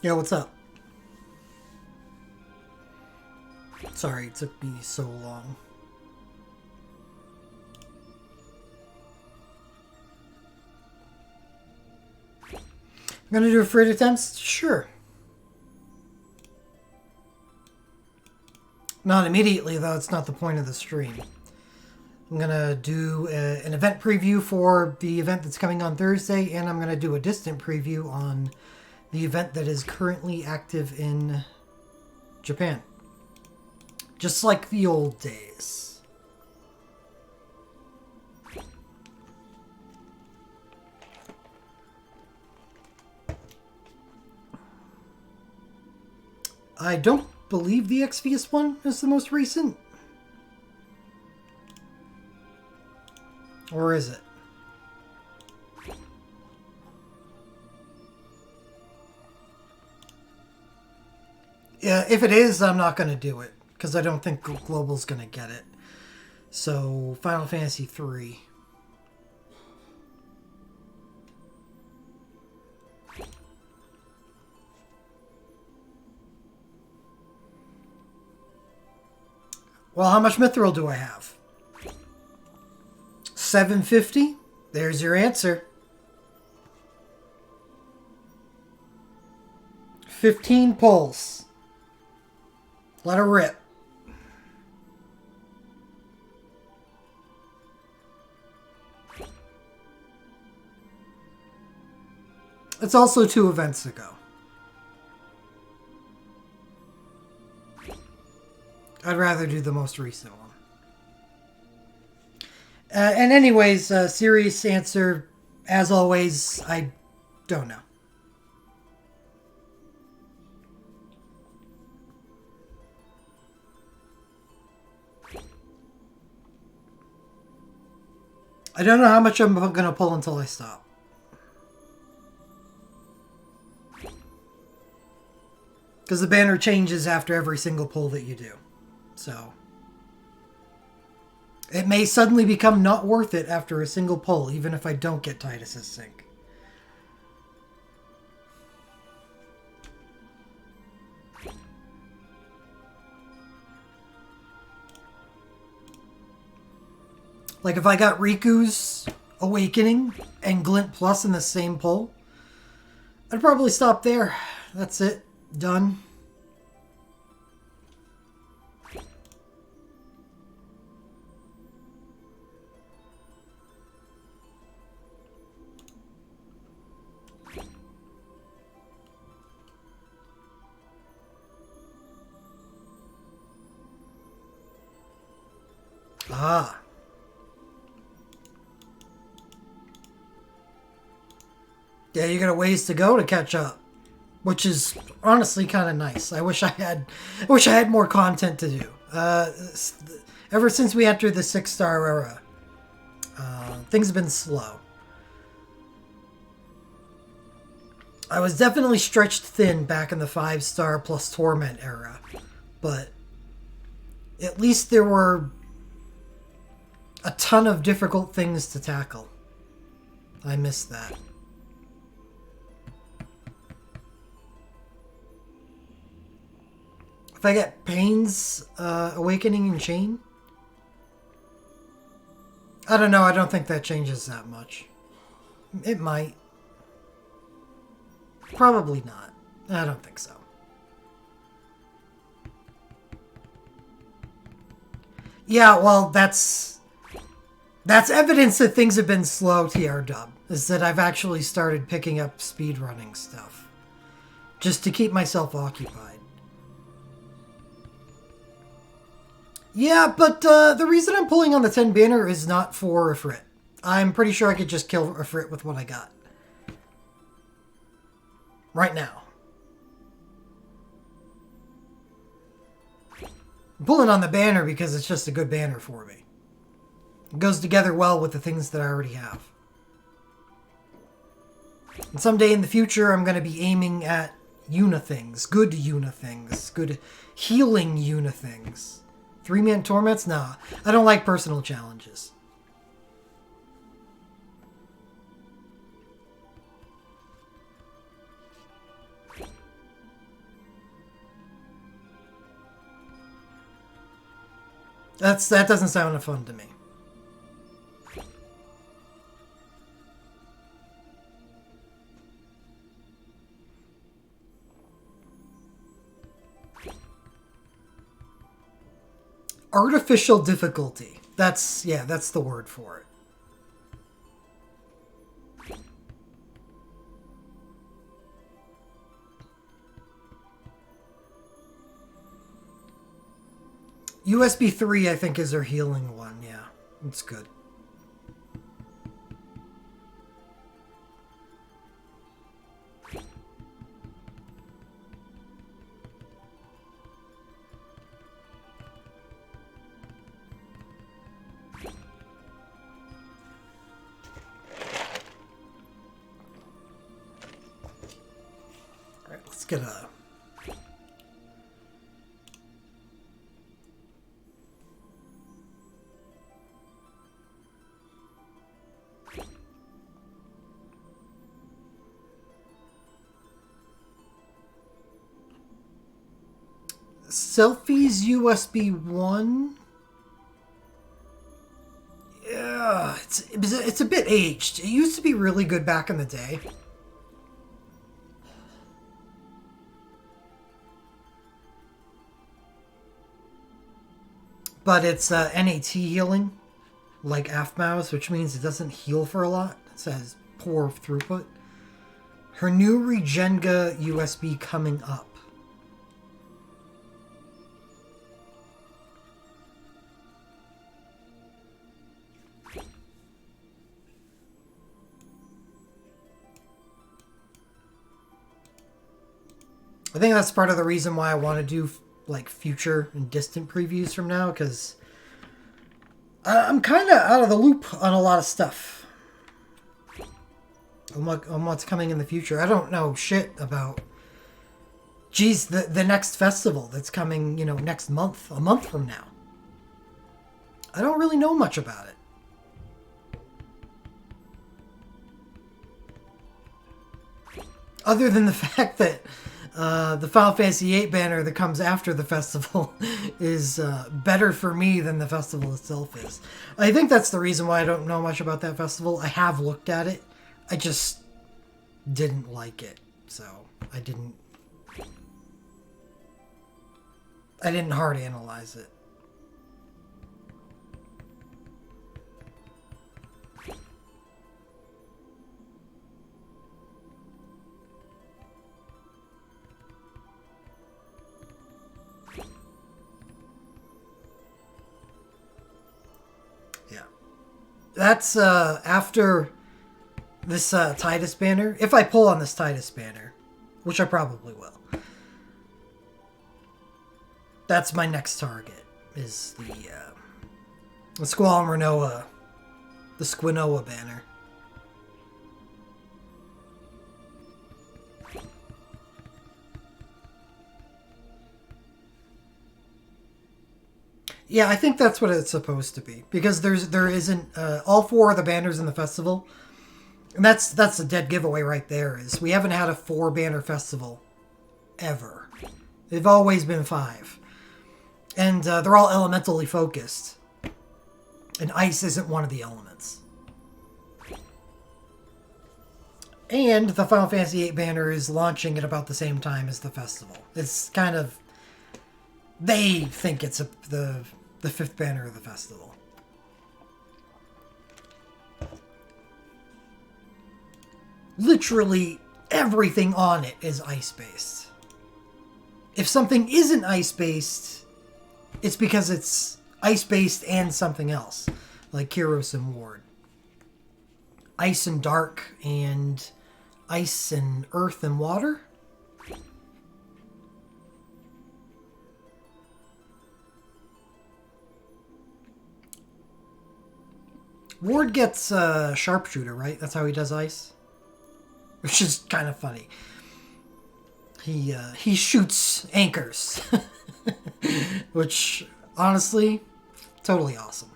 Yeah, what's up? Sorry, it took me so long. I'm gonna do afraid attempts? Sure. Not immediately, though. It's not the point of the stream. I'm gonna do an event preview for the event that's coming on Thursday, and I'm gonna do a distant preview on the event that is currently active in Japan. Just like the old days. I don't believe the Xvius one is the most recent. Or is it? Yeah, if it is, I'm not going to do it. Because I don't think Global's going to get it. So, Final Fantasy 3. Well, how much Mithril do I have? 750? There's your answer. 15 pulls. Let her rip. It's also 2 events ago. I'd rather do the most recent one. And anyways, serious answer, as always, I don't know. I don't know how much I'm going to pull until I stop. Because the banner changes after every single pull that you do. So it may suddenly become not worth it after a single pull, even if I don't get Titus's sync. Like if I got Riku's Awakening and Glint Plus in the same pull, I'd probably stop there. That's it. Done. Ah. Yeah, you got a ways to go to catch up, which is honestly kind of nice. I wish I had more content to do. Ever since we entered the 6-star era, things have been slow. I was definitely stretched thin back in the 5-star plus Torment era, but at least there were a ton of difficult things to tackle. I miss that. If I get Pain's Awakening and Chain, I don't know, I don't think that changes that much. It might. Probably not. I don't think so. Yeah, well, that's evidence that things have been slow, TR Dub, is that I've actually started picking up speedrunning stuff. Just to keep myself occupied. Yeah, but the reason I'm pulling on the 10 banner is not for Ifrit. I'm pretty sure I could just kill Ifrit with what I got. Right now. I'm pulling on the banner because it's just a good banner for me. It goes together well with the things that I already have. And someday in the future, I'm going to be aiming at Una things. Good Una things. Good healing Una things. 3-man torments? Nah. I don't like personal challenges. That doesn't sound fun to me. Artificial difficulty. That's the word for it. USB 3, I think, is their healing one. Yeah, it's good. All right, let's get a... Selfies USB 1? Yeah, it's a bit aged. It used to be really good back in the day. But it's NAT healing, like AFMAUS, which means it doesn't heal for a lot. It says poor throughput. Her new Regenga USB coming up. I think that's part of the reason why I want to do like future and distant previews from now, because I'm kind of out of the loop on a lot of stuff. On what's coming in the future. I don't know shit about, geez, the next festival that's coming, you know, next month, a month from now. I don't really know much about it. Other than the fact that the Final Fantasy VIII banner that comes after the festival is better for me than the festival itself is. I think that's the reason why I don't know much about that festival. I have looked at it. I just didn't like it. So I didn't hard analyze it. That's after this Titus banner. If I pull on this Titus banner, which I probably will. That's my next target, is the Squall Renoa, the Squinoa banner. Yeah, I think that's what it's supposed to be, because there isn't all four of the banners in the festival, and that's a dead giveaway right there. Is we haven't had a 4-banner festival ever. They've always been 5, and they're all elementally focused, and ice isn't one of the elements. And the Final Fantasy VIII banner is launching at about the same time as the festival. It's kind of... They think it's the 5th banner of the festival. Literally everything on it is ice-based. If something isn't ice-based, it's because it's ice-based and something else. Like Kyros and Ward. Ice and dark and ice and earth and water. Ward gets sharpshooter, right? That's how he does ice, which is kind of funny. He shoots anchors, which honestly, totally awesome.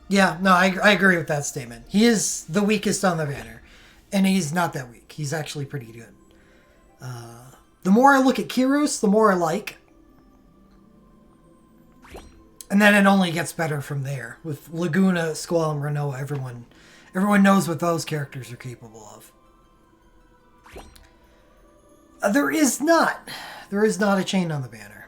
Yeah, no, I agree with that statement. He is the weakest on the banner, and he's not that weak. He's actually pretty good. The more I look at Kyros, the more I like. And then it only gets better from there. With Laguna, Squall, and Renoa, everyone knows what those characters are capable of. There is not a chain on the banner.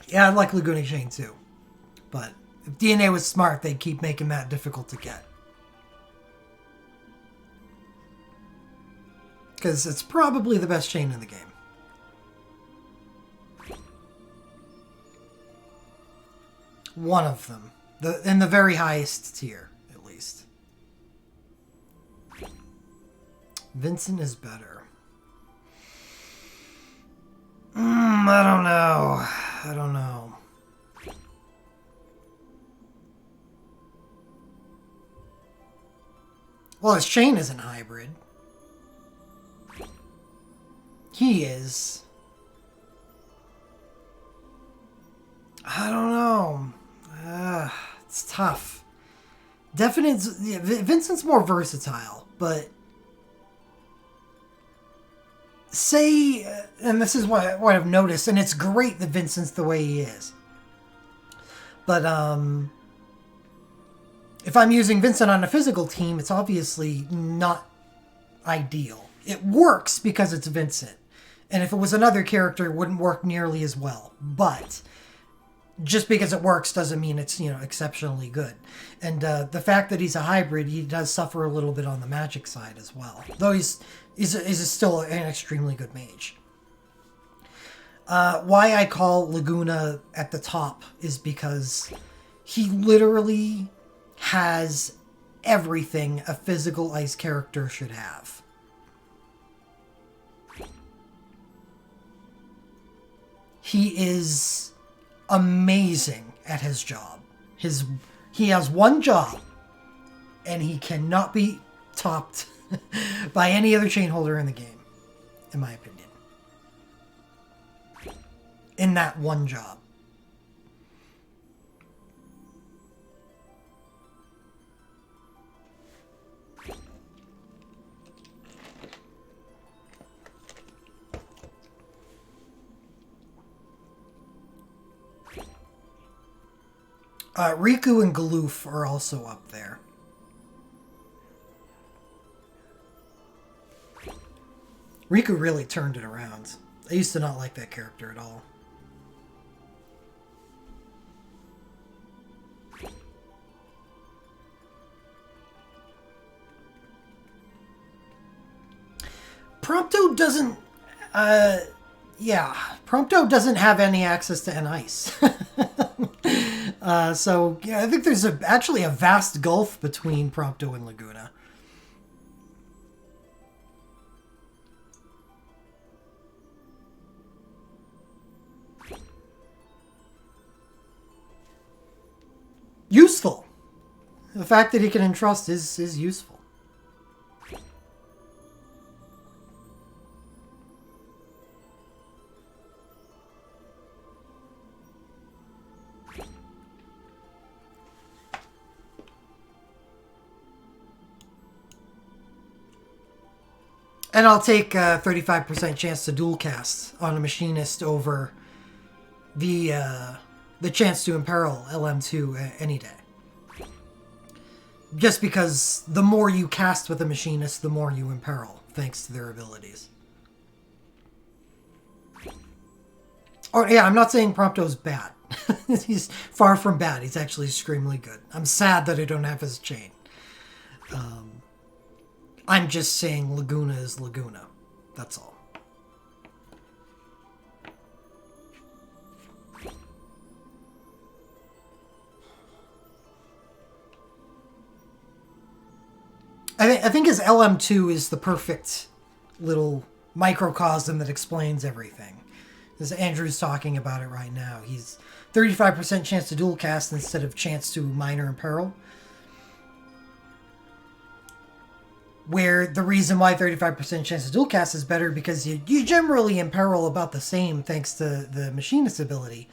Yeah, I'd like Laguna Chain too. But if DNA was smart, they'd keep making that difficult to get. Because it's probably the best chain in the game. One of them. In the very highest tier, at least. Vincent is better. I don't know. I don't know. Well, his chain isn't hybrid. He is. I don't know. It's tough. Vincent's more versatile, but say, and this is what I've noticed, and it's great that Vincent's the way he is. But if I'm using Vincent on a physical team, it's obviously not ideal. It works because it's Vincent. And if it was another character, it wouldn't work nearly as well. But just because it works doesn't mean it's, exceptionally good. And the fact that he's a hybrid, he does suffer a little bit on the magic side as well. Though he's still an extremely good mage. Why I call Laguna at the top is because he literally has everything a physical ice character should have. He is amazing at his job. He has one job, and he cannot be topped by any other chain holder in the game, in my opinion. In that one job. Riku and Galoof are also up there. Riku really turned it around. I used to not like that character at all. Prompto doesn't... Prompto doesn't have any access to N-Ice. So, yeah, I think there's actually a vast gulf between Prompto and Laguna. useful. The fact that he can entrust is useful. And I'll take a 35% chance to dual cast on a machinist over the chance to imperil LM2 any day. Just because the more you cast with a machinist, the more you imperil, thanks to their abilities. Oh yeah, I'm not saying Prompto's bad. He's far from bad. He's actually extremely good. I'm sad that I don't have his chain. I'm just saying Laguna is Laguna. That's all. I think his LM2 is the perfect little microcosm that explains everything. As Andrew's talking about it right now. He's 35% chance to dual cast instead of chance to minor imperil. Where the reason why 35% chance to dual cast is better because you generally imperil about the same thanks to the machinist ability,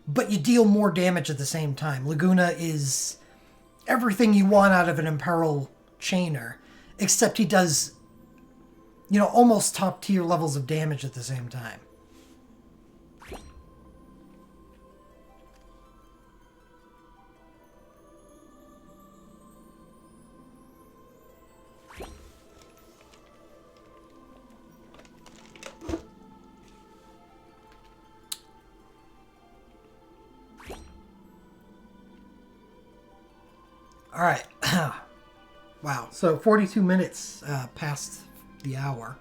but you deal more damage at the same time. Laguna is everything you want out of an imperil chainer, except he does, almost top tier levels of damage at the same time. All right. Wow. So 42 minutes past the hour.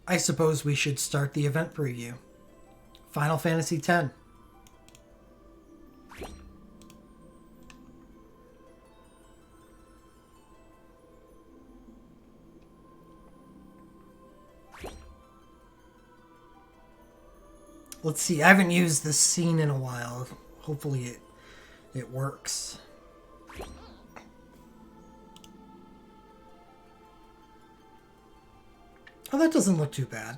I suppose we should start the event preview. Final Fantasy X. Let's see, I haven't used this scene in a while. Hopefully it works. Oh, that doesn't look too bad.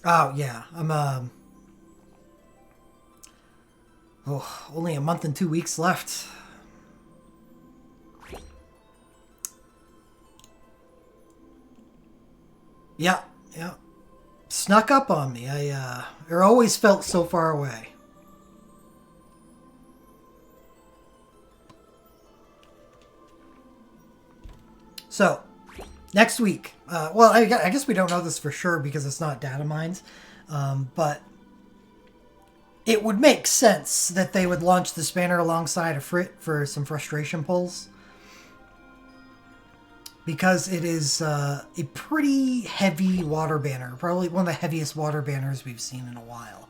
Oh, yeah. I'm, only a month and 2 weeks left. Yeah, yeah. Snuck up on me. I always felt so far away. So, next week. Well, I guess we don't know this for sure because it's not data mines. But it would make sense that they would launch this banner alongside a Frit for some frustration pulls. Because it is a pretty heavy water banner. Probably one of the heaviest water banners we've seen in a while.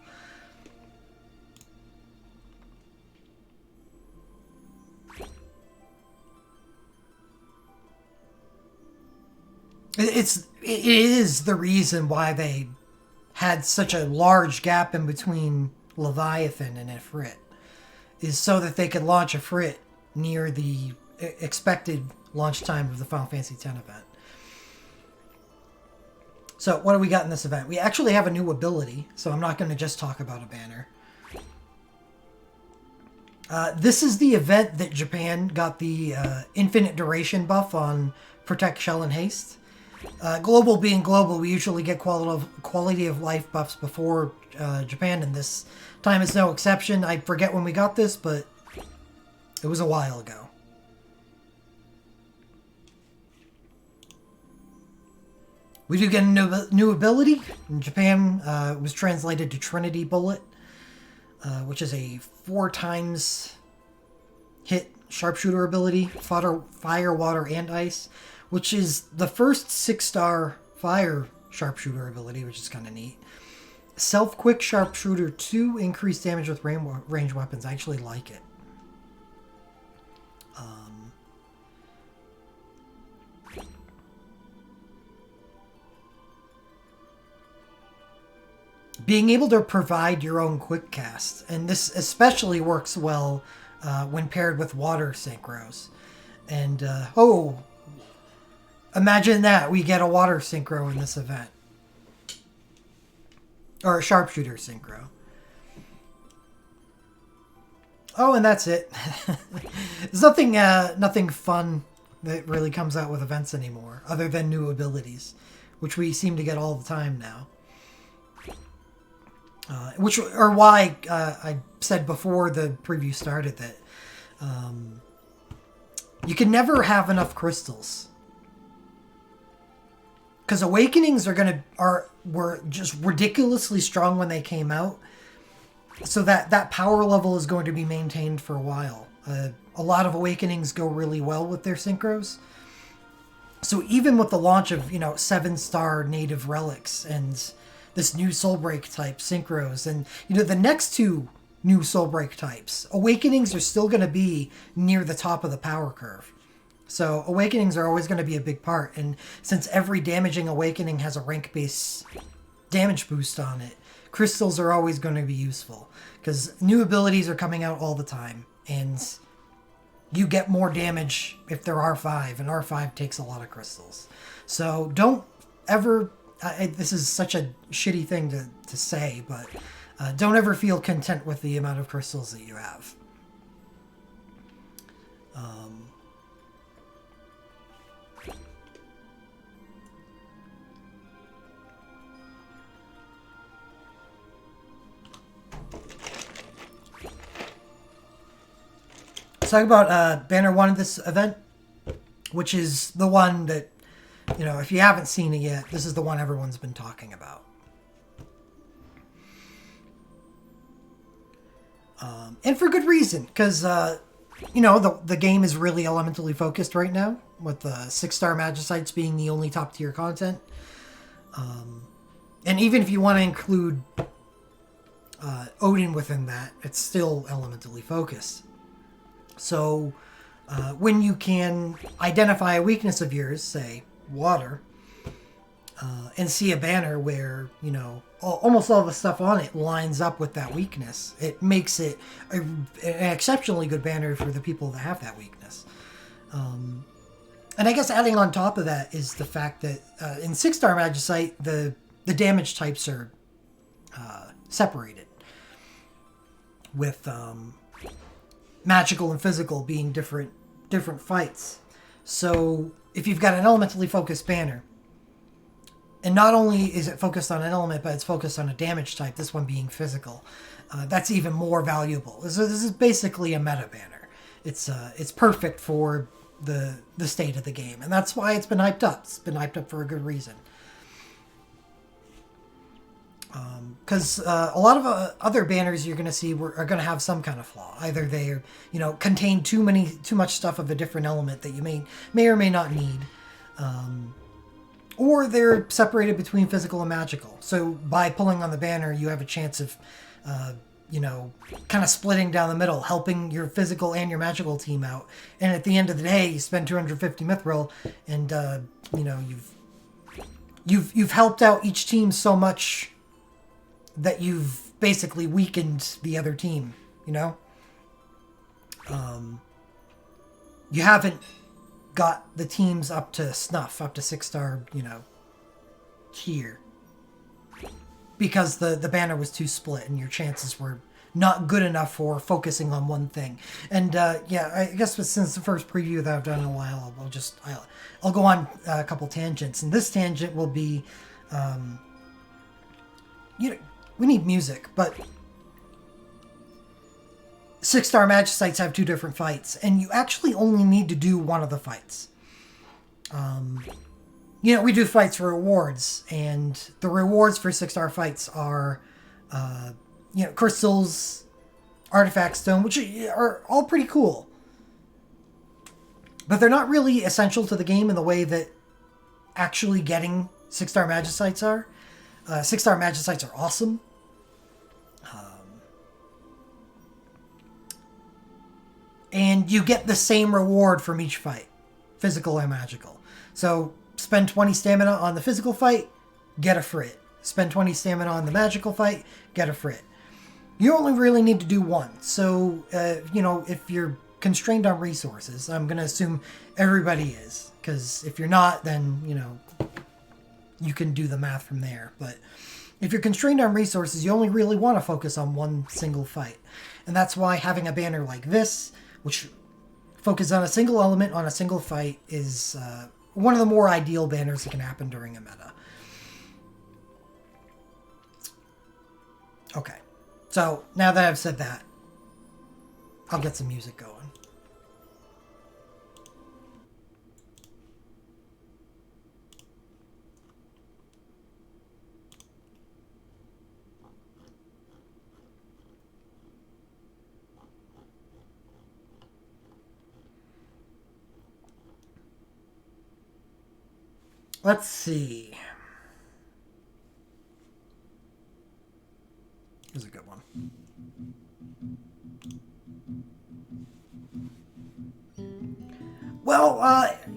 It is the reason why they had such a large gap in between Leviathan and Ifrit. Is so that they could launch a Frit near the expected launch time of the Final Fantasy X event. So, what do we got in this event? We actually have a new ability, so I'm not going to just talk about a banner. This is the event that Japan got the infinite duration buff on Protect, Shell, and Haste. Global being global, we usually get quality of life buffs before Japan, and this time is no exception. I forget when we got this, but it was a while ago. We do get a new ability. In Japan, it was translated to Trinity Bullet, which is a 4 times hit sharpshooter ability, fire, water, and ice, which is the first 6-star fire sharpshooter ability, which is kind of neat. Self-quick sharpshooter 2, increased damage with range weapons. I actually like it. Being able to provide your own quick cast, and this especially works well when paired with water synchros. And imagine that we get a water synchro in this event, or a sharpshooter synchro. Oh, and that's it. There's nothing fun that really comes out with events anymore, other than new abilities, which we seem to get all the time now. Why I said before the preview started that you can never have enough crystals, because awakenings were just ridiculously strong when they came out, so that power level is going to be maintained for a while. A lot of awakenings go really well with their synchros. So even with the launch of 7-star native relics and this new Soulbreak type synchros, and the next 2 new Soulbreak types, awakenings are still going to be near the top of the power curve. So awakenings are always going to be a big part, and since every damaging awakening has a rank base damage boost on it, crystals are always going to be useful, because new abilities are coming out all the time, and you get more damage if they're R5, and R5 takes a lot of crystals. So don't ever... this is such a shitty thing to say, but don't ever feel content with the amount of crystals that you have. Let's talk about Banner 1 of this event, which is the one that, if you haven't seen it yet, this is the one everyone's been talking about. And for good reason, because, the game is really elementally focused right now, with the 6-star Magicites being the only top-tier content. And even if you want to include Odin within that, it's still elementally focused. So, when you can identify a weakness of yours, say, water, and see a banner where almost all the stuff on it lines up with that weakness, it makes it an exceptionally good banner for the people that have that weakness. And I guess adding on top of that is the fact that in 6-star Magicite the damage types are separated, with magical and physical being different fights. So if you've got an elementally focused banner, and not only is it focused on an element, but it's focused on a damage type, this one being physical, that's even more valuable. This is basically a meta banner. It's perfect for the state of the game, and that's why it's been hyped up. It's been hyped up for a good reason. Because a lot of other banners you're going to see are going to have some kind of flaw. Either they contain too much stuff of a different element that you may or may not need, or they're separated between physical and magical. So by pulling on the banner, you have a chance of kind of splitting down the middle, helping your physical and your magical team out. And at the end of the day, you spend 250 mithril, and you've helped out each team so much that you've basically weakened the other team. You haven't got the teams up to snuff, up to 6-star, tier, because the banner was too split and your chances were not good enough for focusing on one thing. And I guess since the first preview that I've done in a while, I'll go on a couple tangents, and this tangent will be, we need music, but 6-star Magicites have 2 different fights, and you actually only need to do one of the fights. We do fights for rewards, and the rewards for 6-star fights are, crystals, artifact stone, which are all pretty cool. but they're not really essential to the game in the way that actually getting 6-star Magicites are. 6-star Magicites are awesome. And you get the same reward from each fight, physical and magical. So spend 20 stamina on the physical fight, get a frit. Spend 20 stamina on the magical fight, get a frit. You only really need to do one. So, if you're constrained on resources, I'm going to assume everybody is. Because if you're not, then, you can do the math from there. But if you're constrained on resources, you only really want to focus on one single fight. And that's why having a banner like this, which focuses on a single element on a single fight, is one of the more ideal banners that can happen during a meta. Okay, so now that I've said that, I'll get some music going. Let's see. Here's a good one. Well,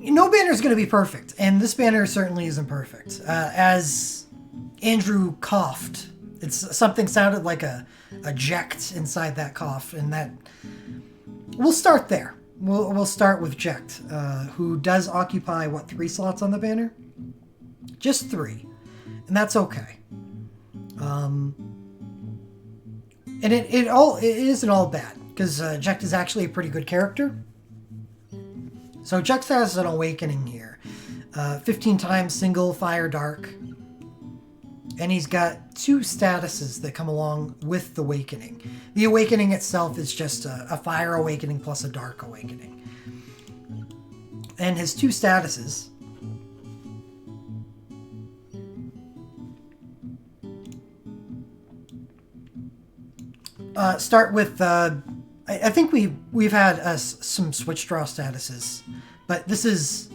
no banner is going to be perfect, and this banner certainly isn't perfect. As Andrew coughed, something sounded like a ject inside that cough, and that we'll start there. We'll start with Jekt, who does occupy 3 slots on the banner? Just 3, and that's okay. And it isn't all bad, because Jekt is actually a pretty good character. So Jekt has an awakening here. 15 times single fire dark. And he's got 2 statuses that come along with the awakening. The awakening itself is just a fire awakening plus a dark awakening. And his 2 statuses start with I think we've had some switch draw statuses, but this is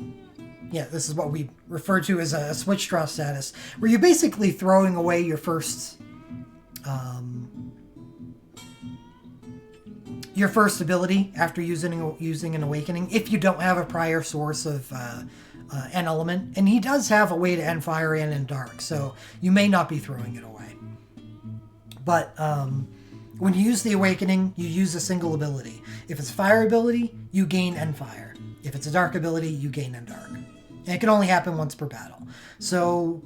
what we refer to as a switch draw status, where you're basically throwing away your first ability after using an awakening if you don't have a prior source of an element, and he does have a way to end fire and end dark, so you may not be throwing it away. But when you use the awakening, you use a single ability. If it's a fire ability, you gain end fire. If it's a dark ability, you gain end dark. And it can only happen once per battle. So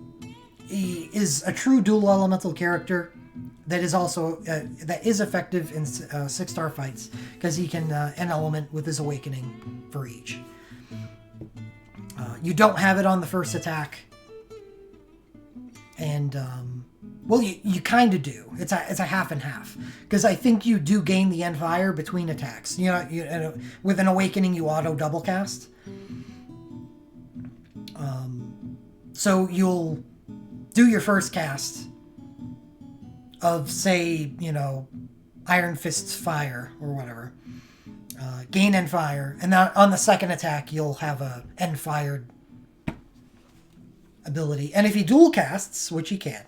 he is a true dual elemental character that is also that is effective in 6-star fights, because he can end element with his awakening for each. You don't have it on the first attack, and well, you kind of do. It's a half and half, because I think you do gain the end fire between attacks. With an awakening, you auto double cast. So you'll do your first cast of, say, Iron Fist's fire or whatever, gain end fire, and then on the second attack you'll have a end fired ability. And if he dual casts, which he can,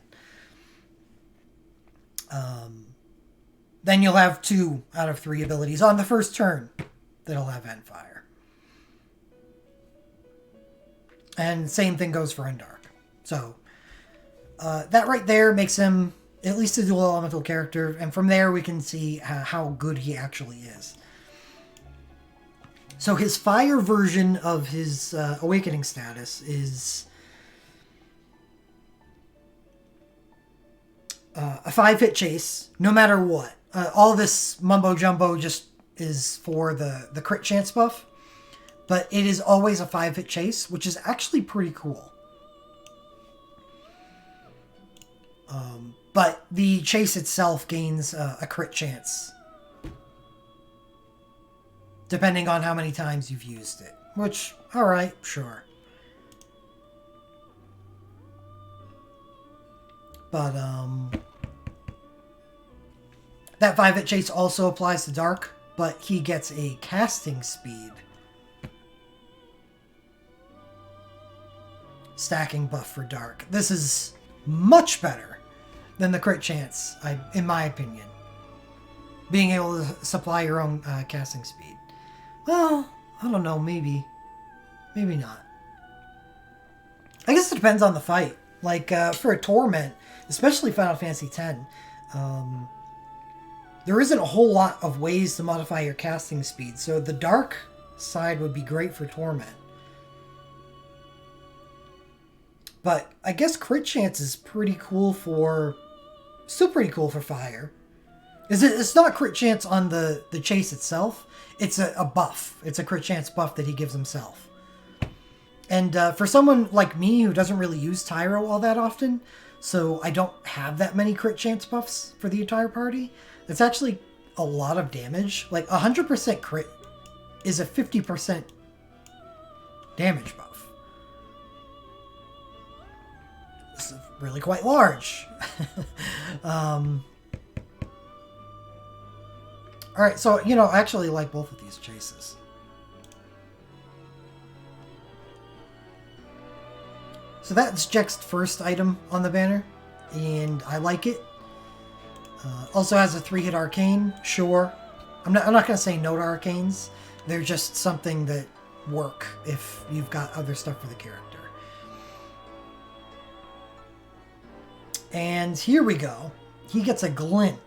then you'll have 2 out of 3 abilities on the first turn that'll have end fire. And same thing goes for end dark. So that right there makes him at least a dual elemental character, and from there we can see how good he actually is. So his fire version of his awakening status is a 5-hit chase, no matter what. All this mumbo jumbo just is for the crit chance buff, but it is always a 5-hit chase, which is actually pretty cool. But the chase itself gains a crit chance, depending on how many times you've used it. Which, alright, sure. But, that 5-hit chase also applies to Dark, but he gets a casting speed stacking buff for Dark. This is much better than the crit chance, in my opinion. Being able to supply your own casting speed. Well, I don't know, maybe. Maybe not. I guess it depends on the fight. Like, for a Torment, especially Final Fantasy X, there isn't a whole lot of ways to modify your casting speed, so the Dark side would be great for Torment. But I guess crit chance is pretty cool for... Still pretty cool for Fire. It's not crit chance on the chase itself. It's a buff. It's a crit chance buff that he gives himself. And for someone like me who doesn't really use Tyro all that often, so I don't have that many crit chance buffs for the entire party, that's actually a lot of damage. Like 100% crit is a 50% damage buff. It's really quite large. Alright, so, you know, I actually like both of these chases. So that's Jex's first item on the banner, and I like it. Also has a 3-hit arcane, sure. I'm not going to say no to arcanes. They're just something that work if you've got other stuff for the character. And here we go. He gets a glint,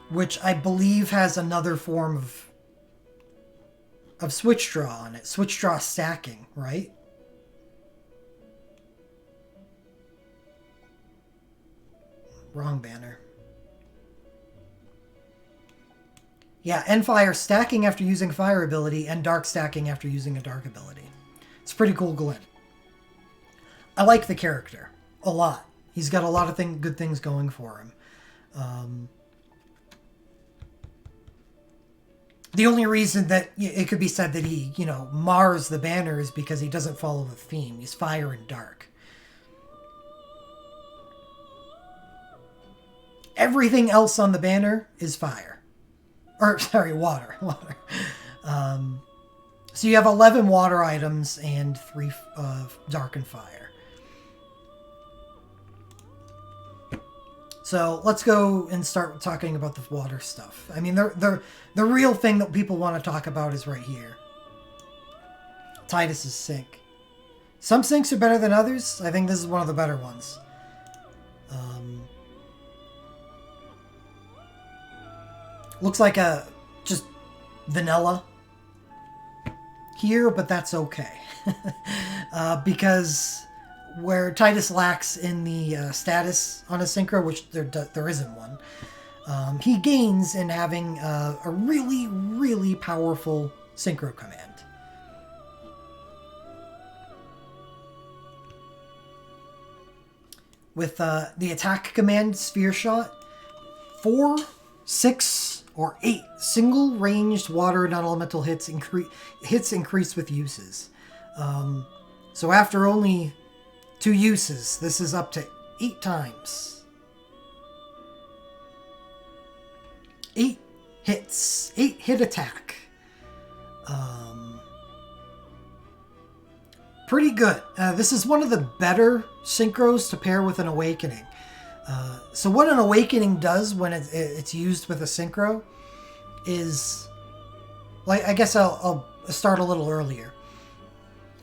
which I believe has another form of switch draw on it. Switch draw stacking, right? Wrong banner. Yeah, and Fire stacking after using Fire ability, and Dark stacking after using a Dark ability. It's a pretty cool glint. I like the character a lot. He's got a lot of good things going for him. The only reason that it could be said that he, you know, mars the banner is because he doesn't follow the theme. He's Fire and Dark. Everything else on the banner is Fire. Or, sorry, Water. So you have 11 Water items and 3 Dark and Fire. So let's go and start talking about the water stuff. I mean, the real thing that people want to talk about is right here. Tidus's sink. Some sinks are better than others. I think this is one of the better ones. Looks like a just vanilla here, but that's okay. Because where Tidus lacks in the status on a synchro, which there isn't one, he gains in having a really, really powerful synchro command. With the attack command Sphere Shot, 4, 6, or 8 single-ranged water non-elemental hits increase with uses. So after only 2 uses, this is up to 8 times. 8 hits. 8-hit attack. Pretty good. This is one of the better synchros to pair with an Awakening. So what an Awakening does when it's used with a synchro is... like, I guess I'll start a little earlier.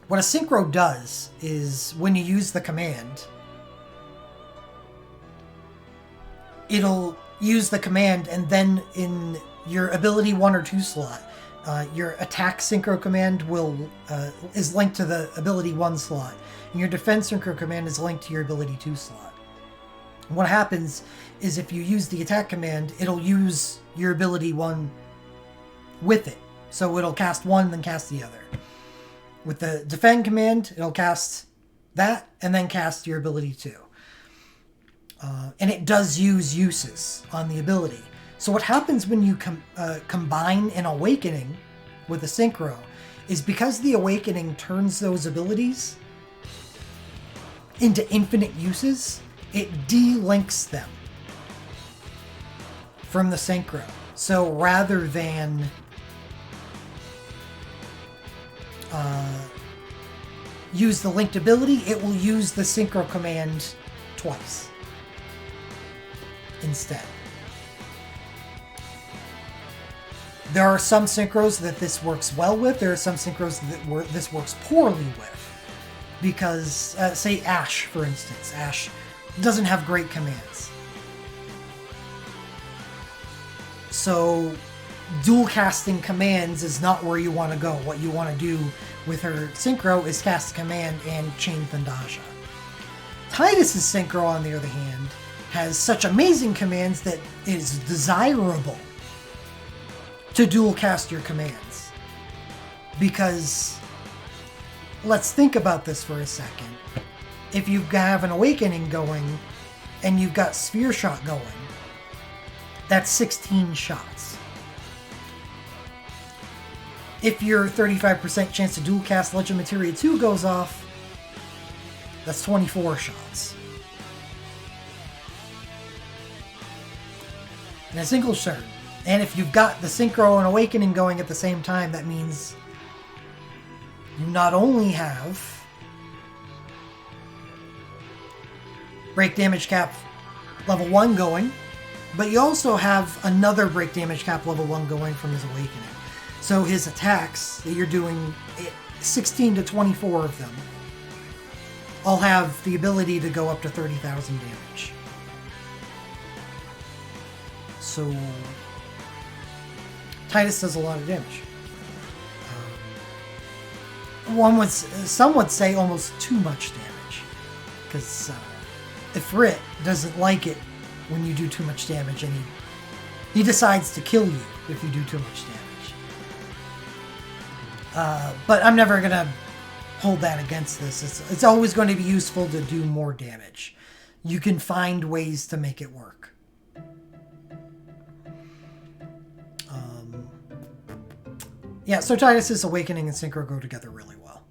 What a synchro does is when you use the command, it'll use the command, and then in your ability 1 or 2 slot, your attack synchro command is linked to the ability 1 slot, and your defense synchro command is linked to your ability 2 slot. And what happens is if you use the attack command, it'll use your ability 1 with it. So it'll cast 1, then cast the other. With the defend command, it'll cast that, and then cast your ability 2. And it does use uses on the ability. So what happens when you combine an Awakening with a synchro is because the Awakening turns those abilities into infinite uses, it de-links them from the synchro. So rather than use the linked ability, it will use the synchro command twice instead. There are some synchros that this works well with. There are some synchros that this works poorly with. Because, say Ash, for instance. Ash doesn't have great commands. So, dual casting commands is not where you want to go. What you want to do with her synchro is cast a command and chain Thundaja. Tidus's synchro, on the other hand, has such amazing commands that it is desirable to dual cast your commands. Because, let's think about this for a second. If you have an Awakening going, and you've got Sphere Shot going, that's 16 shots. If your 35% chance to dual cast Legend Materia 2 goes off, that's 24 shots. In a single turn. And if you've got the Synchro and Awakening going at the same time, that means you not only have break damage cap level 1 going, but you also have another break damage cap level 1 going from his Awakening. So his attacks that you're doing, 16 to 24 of them, all have the ability to go up to 30,000 damage. So Tidus does a lot of damage. Some would say almost too much damage, because Ifrit doesn't like it when you do too much damage, and he decides to kill you if you do too much damage. But I'm never gonna hold that against this. It's always going to be useful to do more damage. You can find ways to make it work. Yeah, so Tidus's Awakening and Synchro go together really well.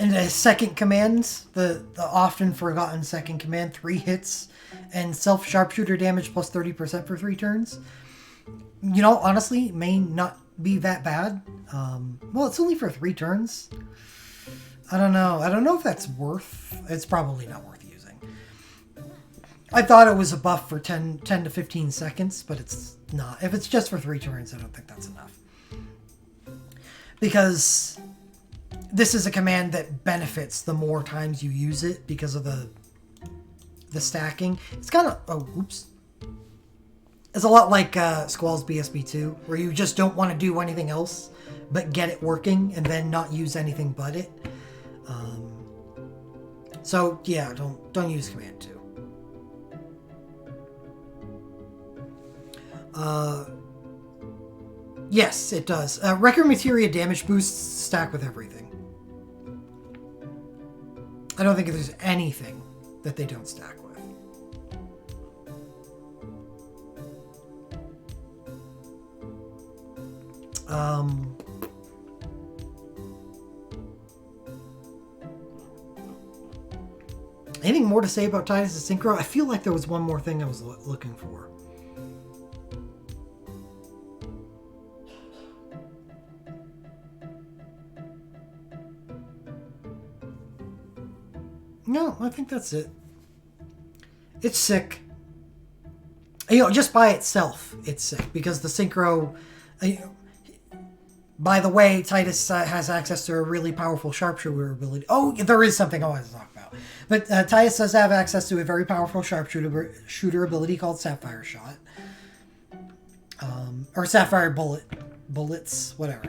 In the second command, the often forgotten second command, 3 hits and self sharpshooter damage plus 30% for 3 turns. You know, honestly, may not be that bad. Well, it's only for 3 turns. I don't know. I don't know if that's it's probably not worth using. I thought it was a buff for 10 to 15 seconds, but it's not. If it's just for 3 turns, I don't think that's enough. Because this is a command that benefits the more times you use it because of the stacking. It's kind of... oops. It's a lot like Squall's BSB2, where you just don't want to do anything else but get it working and then not use anything but it. So yeah, don't use Command 2. Yes, it does. Record Materia damage boosts stack with everything. I don't think there's anything that they don't stack with. Anything more to say about Tidus's Synchro? I feel like there was one more thing I was looking for. No, I think that's it. It's sick. You know, just by itself, it's sick. Because the Synchro... by the way, Tidus has access to a really powerful sharpshooter ability. Oh, there is something I wanted to talk about. But Tidus does have access to a very powerful sharpshooter ability called Sapphire Shot. Or Sapphire Bullets, whatever.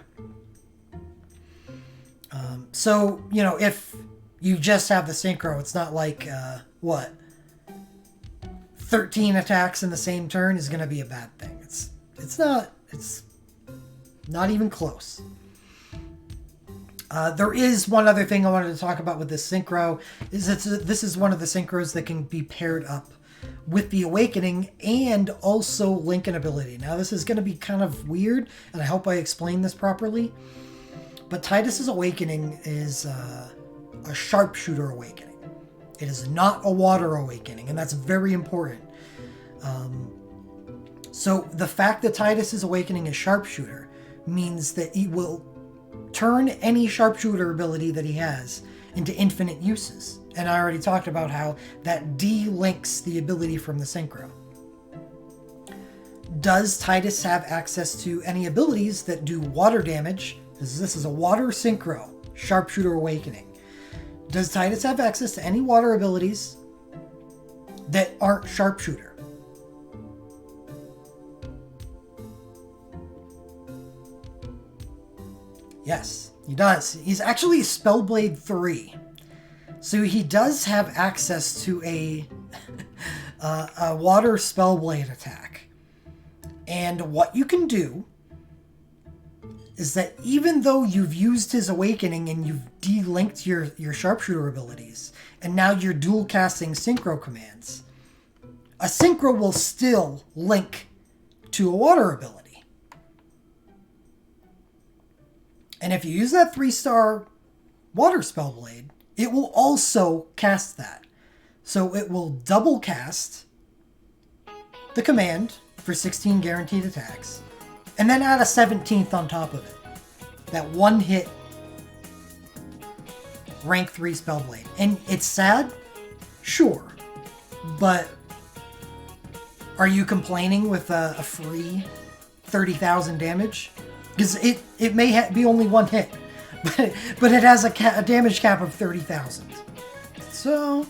So, you know, if you just have the Synchro, it's not like, 13 attacks in the same turn is going to be a bad thing. It's not even close. There is one other thing I wanted to talk about with this Synchro, is this is one of the Synchros that can be paired up with the Awakening and also link an ability. Now this is going to be kind of weird, and I hope I explain this properly, but Tidus's Awakening is a Sharpshooter Awakening. It is not a water awakening, and that's very important. So the fact that Tidus's awakening is sharpshooter means that he will turn any sharpshooter ability that he has into infinite uses. And I already talked about how that delinks the ability from the synchro. Does Tidus have access to any abilities that do water damage? This is a water synchro, sharpshooter awakening. Does Tidus have access to any water abilities that aren't sharpshooter? Yes, he does. He's actually Spellblade 3. So he does have access to a water Spellblade attack. And what you can do is that even though you've used his awakening and you've delinked your sharpshooter abilities, and now you're dual casting synchro commands, a synchro will still link to a water ability. And if you use that 3-star water Spellblade, it will also cast that. So it will double cast the command for 16 guaranteed attacks, and then add a 17th on top of it. That one hit rank 3 Spellblade. And it's sad? Sure. But are you complaining with a free 30,000 damage? Because it may be only one hit, but it has a damage cap of 30,000. So,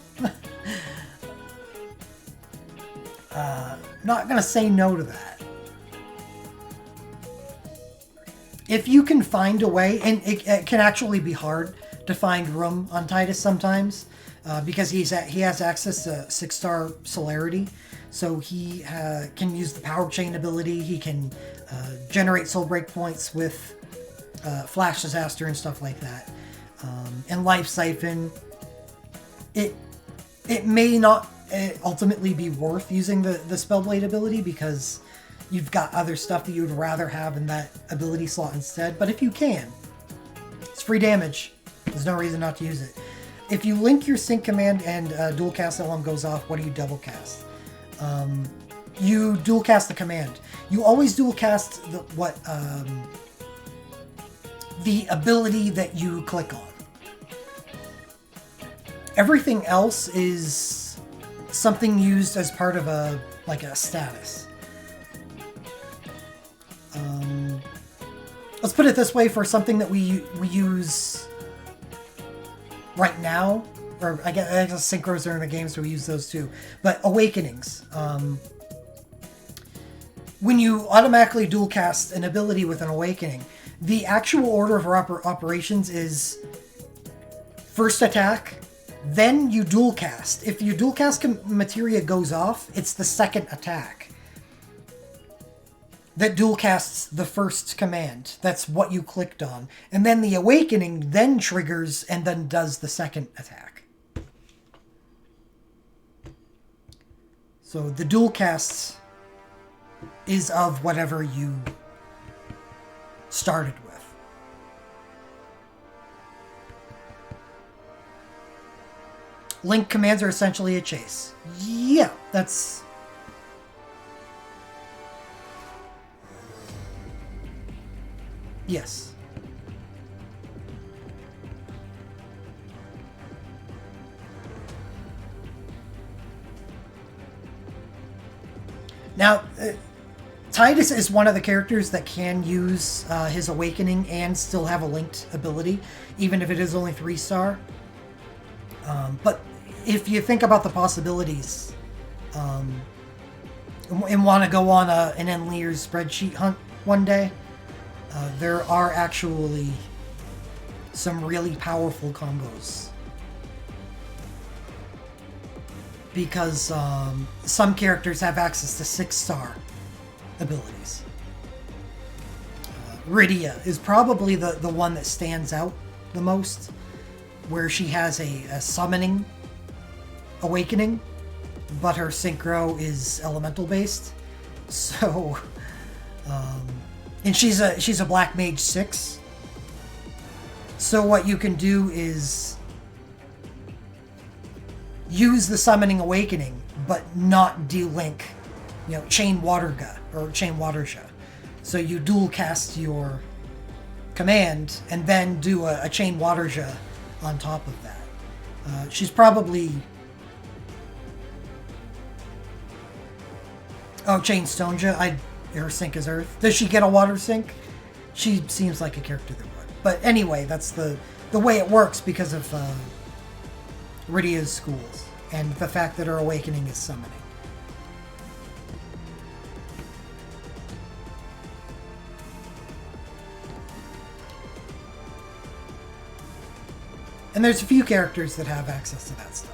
not going to say no to that. If you can find a way, and it can actually be hard to find room on Tidus sometimes, because he has access to 6-star celerity, so he can use the power chain ability. He can generate soul break points with flash disaster and stuff like that, and life siphon. It may not ultimately be worth using the Spellblade ability because you've got other stuff that you would rather have in that ability slot instead. But if you can, it's free damage. There's no reason not to use it. If you link your sync command and dual cast that one goes off, what do you double cast? You dual cast the command. You always dual cast the ability that you click on. Everything else is something used as part of a status. Let's put it this way, for something that we use right now, or I guess synchros are in the game, so we use those too. But awakenings. When you automatically dual cast an ability with an awakening, the actual order of operations is first attack, then you dual cast. If your dual cast materia goes off, it's the second attack that dual casts the first command. That's what you clicked on. And then the awakening then triggers and then does the second attack. So the dual casts is of whatever you started with. Link commands are essentially a chase. Yeah, that's... Yes. Now, Tidus is one of the characters that can use his awakening and still have a linked ability, even if it is only 3-star. But if you think about the possibilities, and want to go on an Enleer's spreadsheet hunt one day, there are actually some really powerful combos. Because some characters have access to 6-star abilities. Rydia is probably the one that stands out the most, where she has a summoning awakening, but her synchro is elemental based. So, and she's a black mage 6. So what you can do is use the Summoning Awakening, but not delink, Chain Waterga or Chain Watersha. So you dual cast your command and then do a Chain Watersha on top of that. She's probably... Oh, Chain Stoneja. Her sync is Earth. Does she get a water sync? She seems like a character that would. But anyway, that's the way it works because of Rydia's schools and the fact that her awakening is summoning. And there's a few characters that have access to that stuff.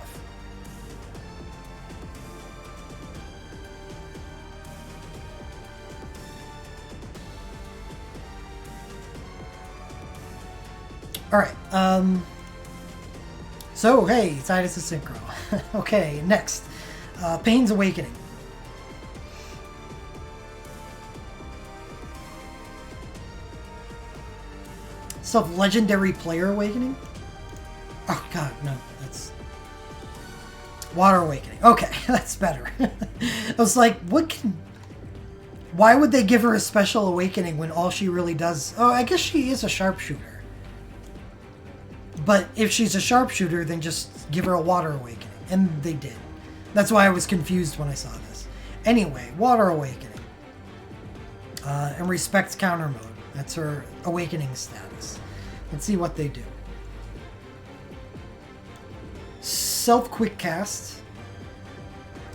Alright, so, hey, Tidus is synchro. Okay, next. Pain's Awakening. Legendary Player Awakening? Oh, God, no, that's... Water Awakening. Okay, that's better. I was like, why would they give her a special awakening when all she really does... Oh, I guess she is a sharpshooter. But if she's a sharpshooter, then just give her a Water Awakening. And they did. That's why I was confused when I saw this. Anyway, Water Awakening. And respects counter mode. That's her awakening status. Let's see what they do. Self-quick cast.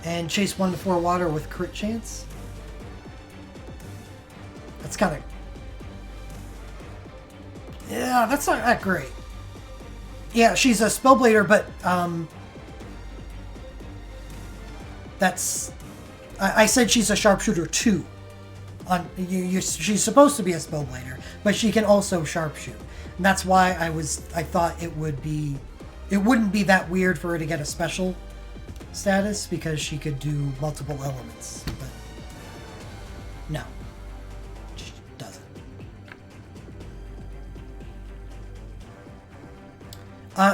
And chase 1 to 4 water with crit chance. That's kind of... Yeah, that's not that great. Yeah, she's a Spellblader, but that's... I said she's a Sharpshooter too. She's supposed to be a Spellblader, but she can also Sharpshoot. And that's why I thought it wouldn't be that weird for her to get a special status, because she could do multiple elements. But no, she doesn't.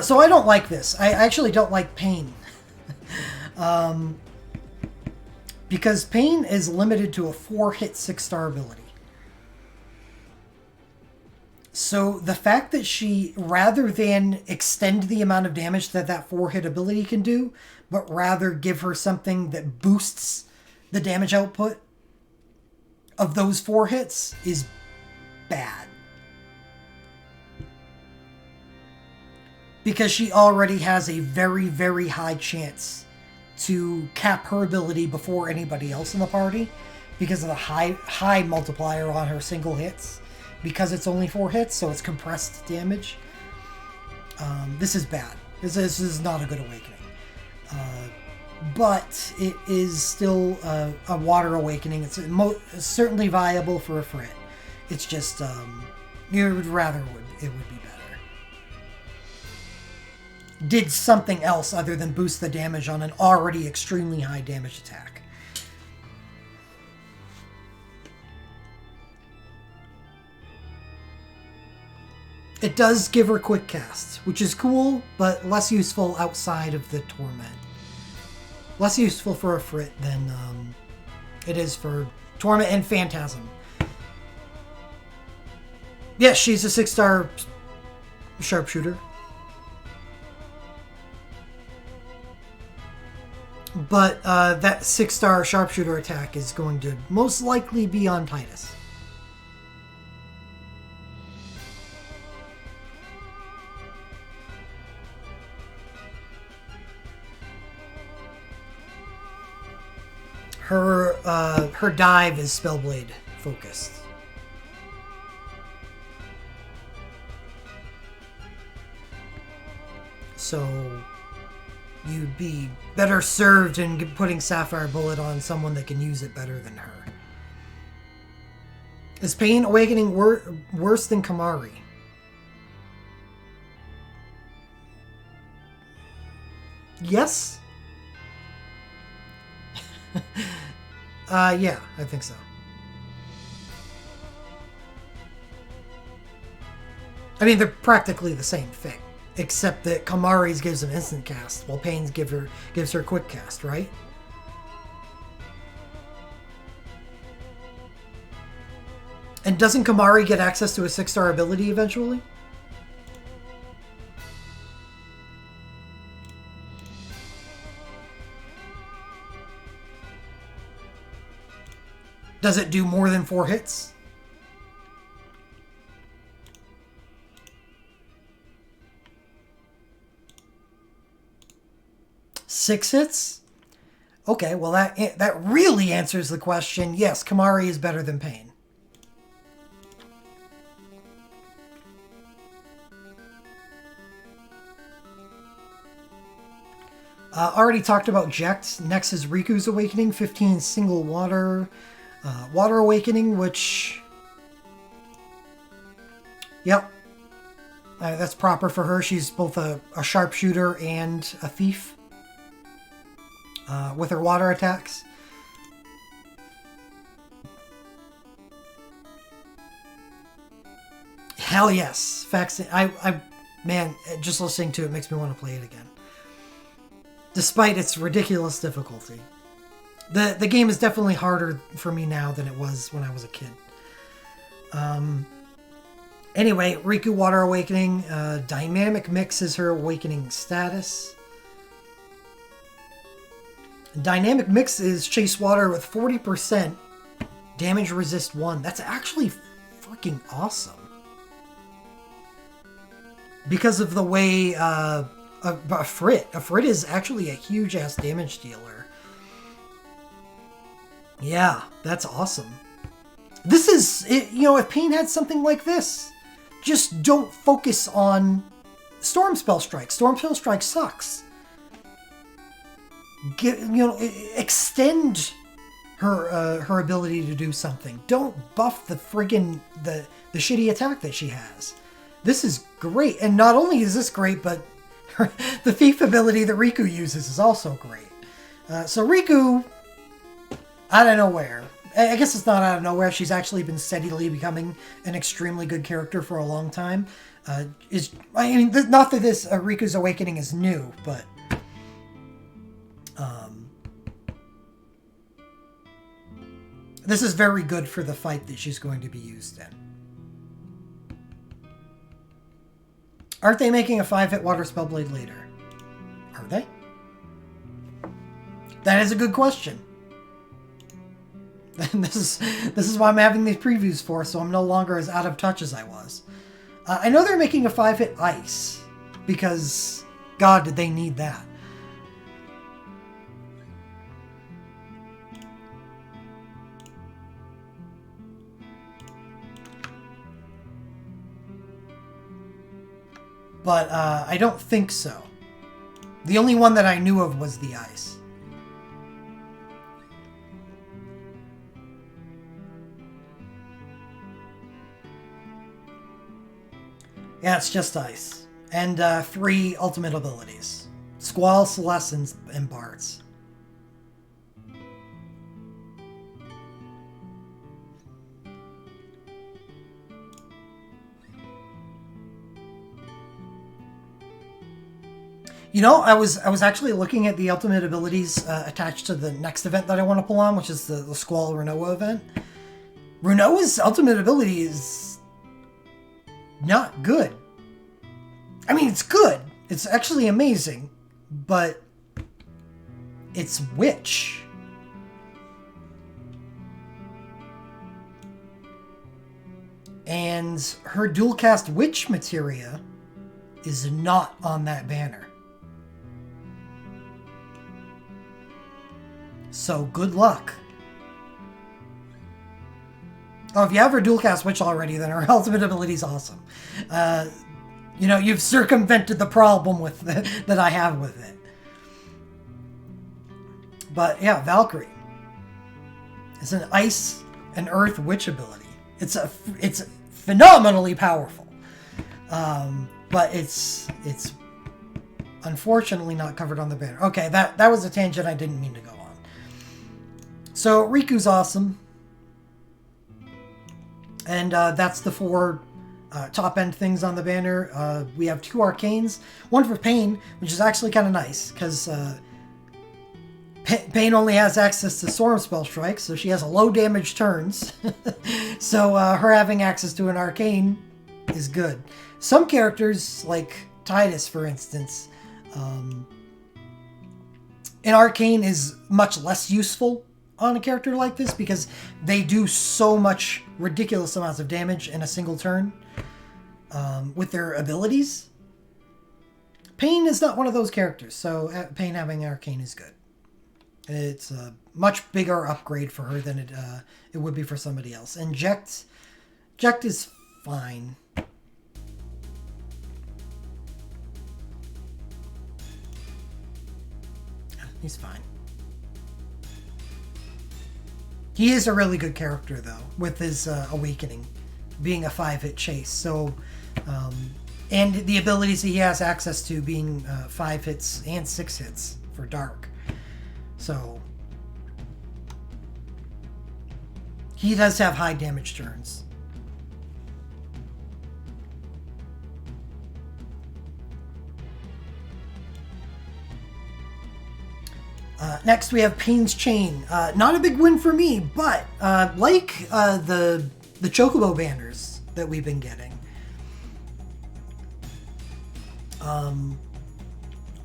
So I don't like this. I actually don't like Pain. Because Pain is limited to a 4-hit 6-star ability. So the fact that she, rather than extend the amount of damage that 4-hit ability can do, but rather give her something that boosts the damage output of those 4 hits is bad. Because she already has a very, very high chance to cap her ability before anybody else in the party because of the high multiplier on her single hits. Because it's only 4 hits, so it's compressed damage. This is bad. This is not a good awakening. But it is still a water awakening. It's certainly viable for a Frit. It's just, you would rather it would be better. Did something else other than boost the damage on an already extremely high damage attack. It does give her quick cast, which is cool, but less useful outside of the Torment. Less useful for a Frit than it is for Torment and Phantasm. Yes, she's a 6-star sharpshooter. But that 6-star sharpshooter attack is going to most likely be on Tidus. Her dive is Spellblade focused. So you'd be better served in putting Sapphire Bullet on someone that can use it better than her. Is Pain Awakening worse than Kamari? Yes? Yeah, I think so. I mean, they're practically the same thing. Except that Kamari's gives him instant cast, while Pain's gives her quick cast, right? And doesn't Kamari get access to a 6-star ability eventually? Does it do more than 4 hits? Six hits? Okay, well that really answers the question. Yes, Kamari is better than Pain. Already talked about Jekt. Next is Riku's Awakening, 15 single water Awakening, which... Yep. That's proper for her. She's both a sharpshooter and a thief. With her water attacks. Hell yes. Facts. Man, just listening to it makes me want to play it again. Despite its ridiculous difficulty. The game is definitely harder for me now than it was when I was a kid. Anyway, Riku Water Awakening. Dynamic Mix is her awakening status. Dynamic Mix is Chase Water with 40% damage resist 1. That's actually freaking awesome. Because of the way a Frit is actually a huge-ass damage dealer. Yeah, that's awesome. This is, if Pain had something like this, just don't focus on Storm Spell Strike. Storm Spell Strike sucks. Extend her ability to do something. Don't buff the friggin' the shitty attack that she has. This is great, and not only is this great, but the thief ability that Riku uses is also great. So Riku, out of nowhere. I guess it's not out of nowhere. She's actually been steadily becoming an extremely good character for a long time. Not that this Riku's Awakening is new, but this is very good for the fight that she's going to be used in. Aren't they making a 5-hit Water Spellblade later? Are they? That is a good question. And this is why I'm having these previews for, so I'm no longer as out of touch as I was. I know they're making a 5-hit Ice, because, God, did they need that. But I don't think so. The only one that I knew of was the Ice. Yeah, it's just Ice. And 3 ultimate abilities. Squall, Celeste, and Bards. I was actually looking at the ultimate abilities attached to the next event that I want to pull on, which is the Squall Renoa event. Renoa's ultimate ability is not good. I mean, it's good. It's actually amazing, but it's Witch. And her dual cast Witch materia is not on that banner. So good luck. Oh, if you have her dual cast Witch already, then her ultimate ability is awesome. You've circumvented the problem with that I have with it. But yeah, Valkyrie. It's an Ice and Earth Witch ability. It's phenomenally powerful. But it's unfortunately not covered on the banner. Okay, that was a tangent I didn't mean to go on. So Riku's awesome. And that's the 4 top-end things on the banner. We have 2 arcanes, one for Pain, which is actually kind of nice, because Pain only has access to Storm Spell Strike, so she has a low damage turns. So her having access to an arcane is good. Some characters, like Titus, for instance, an arcane is much less useful on a character like this because they do so much ridiculous amounts of damage in a single turn with their abilities. Pain is not one of those characters, so Pain having an arcane is good. It's a much bigger upgrade for her than it would be for somebody else. And Jekt is fine. He's fine. He is a really good character, though, with his Awakening being a 5-hit chase. So, and the abilities he has access to being 5 hits and 6 hits for Dark. So, he does have high damage turns. Next, we have Pain's Chain. Not a big win for me, but like the Chocobo banners that we've been getting,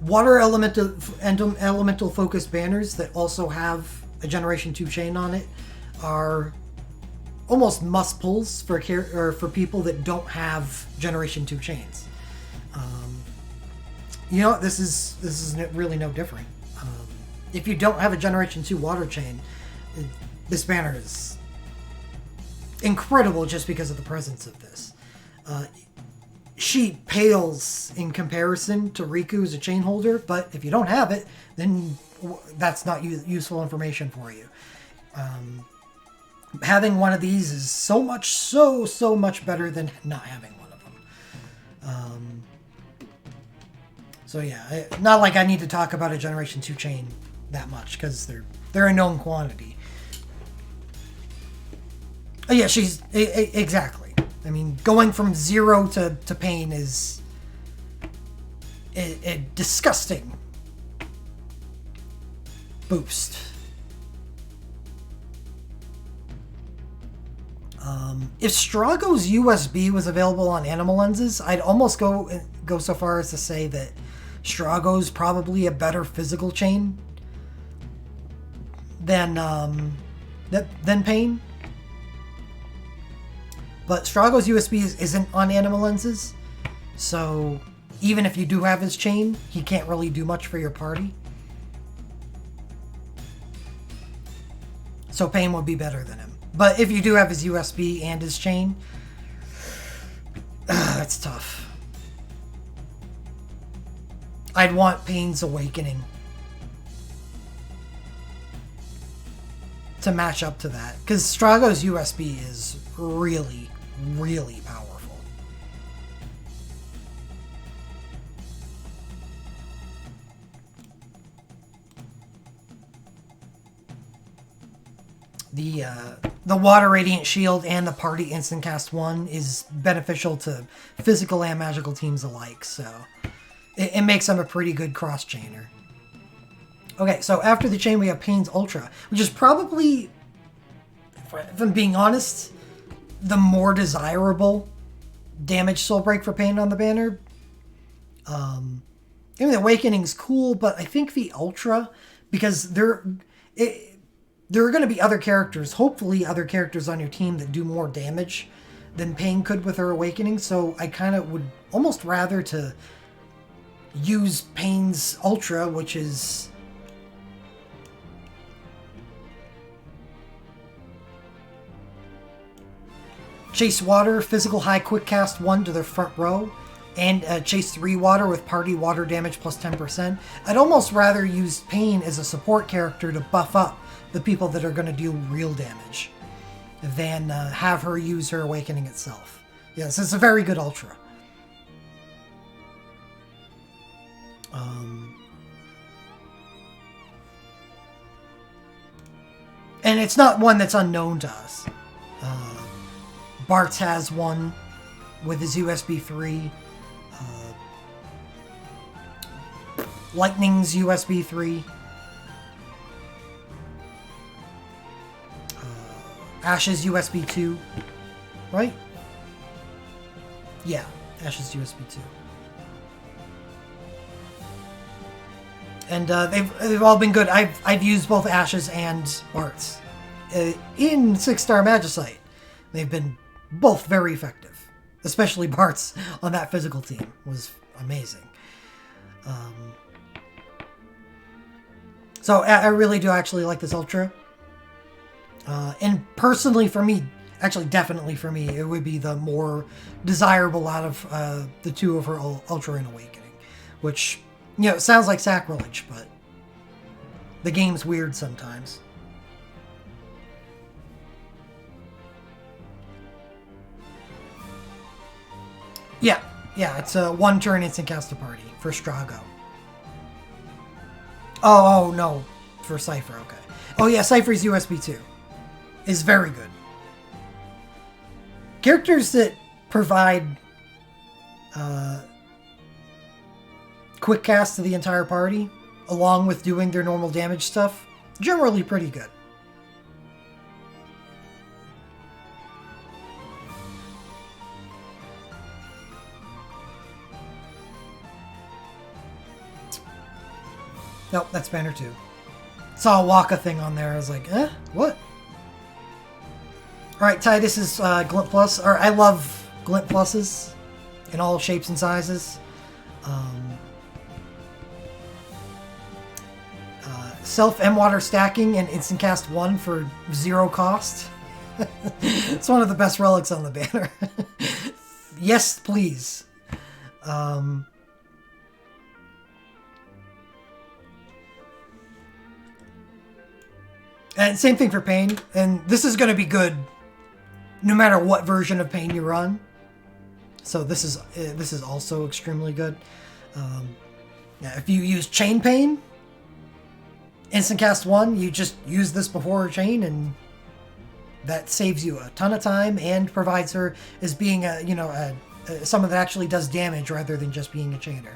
water elemental focused banners that also have a Generation 2 chain on it are almost must pulls for people that don't have Generation 2 chains. You know, this is really no different. If you don't have a Generation 2 water chain, this banner is incredible just because of the presence of this. She pales in comparison to Riku as a chain holder, but if you don't have it, then that's not useful information for you. Having one of these is so much better than not having one of them. So yeah, not like I need to talk about a Generation 2 chain that much, because they're a known quantity. Oh yeah, she's... exactly. I mean, going from 0 to Pain is a disgusting boost. If Strago's USB was available on Animal Lenses, I'd almost go so far as to say that Strago's probably a better physical chain than Pain. But Strago's USB isn't on Animal Lenses, so even if you do have his chain, he can't really do much for your party. So Pain would be better than him. But if you do have his USB and his chain, that's tough. I'd want Pain's Awakening to match up to that, because Strago's USB is really, really powerful. The Water Radiant Shield and the Party Instant Cast 1 is beneficial to physical and magical teams alike, so it makes them a pretty good cross-chainer. Okay, so after the chain we have Pain's Ultra, which is probably, if I'm being honest, the more desirable damage soul break for Pain on the banner. I mean, the Awakening's cool, but I think the Ultra, because there are going to be other characters, hopefully other characters on your team that do more damage than Pain could with her Awakening, so I kind of would almost rather to use Pain's Ultra, which is... Chase Water, Physical High Quick Cast 1 to their front row, and Chase 3 Water with Party Water Damage plus 10%. I'd almost rather use Pain as a support character to buff up the people that are going to deal real damage than have her use her Awakening itself. Yes, it's a very good Ultra. And it's not one that's unknown to us. Bart's has one. with his USB 3. Lightning's USB 3. Ash's USB 2. Right? Yeah, Ash's USB 2. And they've all been good. I've used both Ash's and Bart's in 6-star Magicite. They've been both very effective. Especially Bart's on that physical team was amazing. So I really do actually like this Ultra. And personally for me, actually definitely for me, it would be the more desirable out of the two of her Ultra and Awakening. Which, you know, it sounds like sacrilege, but the game's weird sometimes. Yeah, it's a 1-turn instant cast a party for Strago. Oh, no, for Cypher, okay. Oh yeah, Cypher's USB 2 is very good. Characters that provide quick cast to the entire party, along with doing their normal damage stuff, generally pretty good. Nope, that's banner 2. Saw a Waka thing on there. I was like, what? Alright, Titus is Glint Plus. Or I love Glint Pluses in all shapes and sizes. Self M-Water stacking and instant cast 1 for 0 cost. It's one of the best relics on the banner. Yes, please. And same thing for Pain. And this is going to be good no matter what version of Pain you run. So this is also extremely good. If you use Chain Pain, instant cast 1, you just use this before Chain, and that saves you a ton of time and provides her as being someone that actually does damage rather than just being a chainer.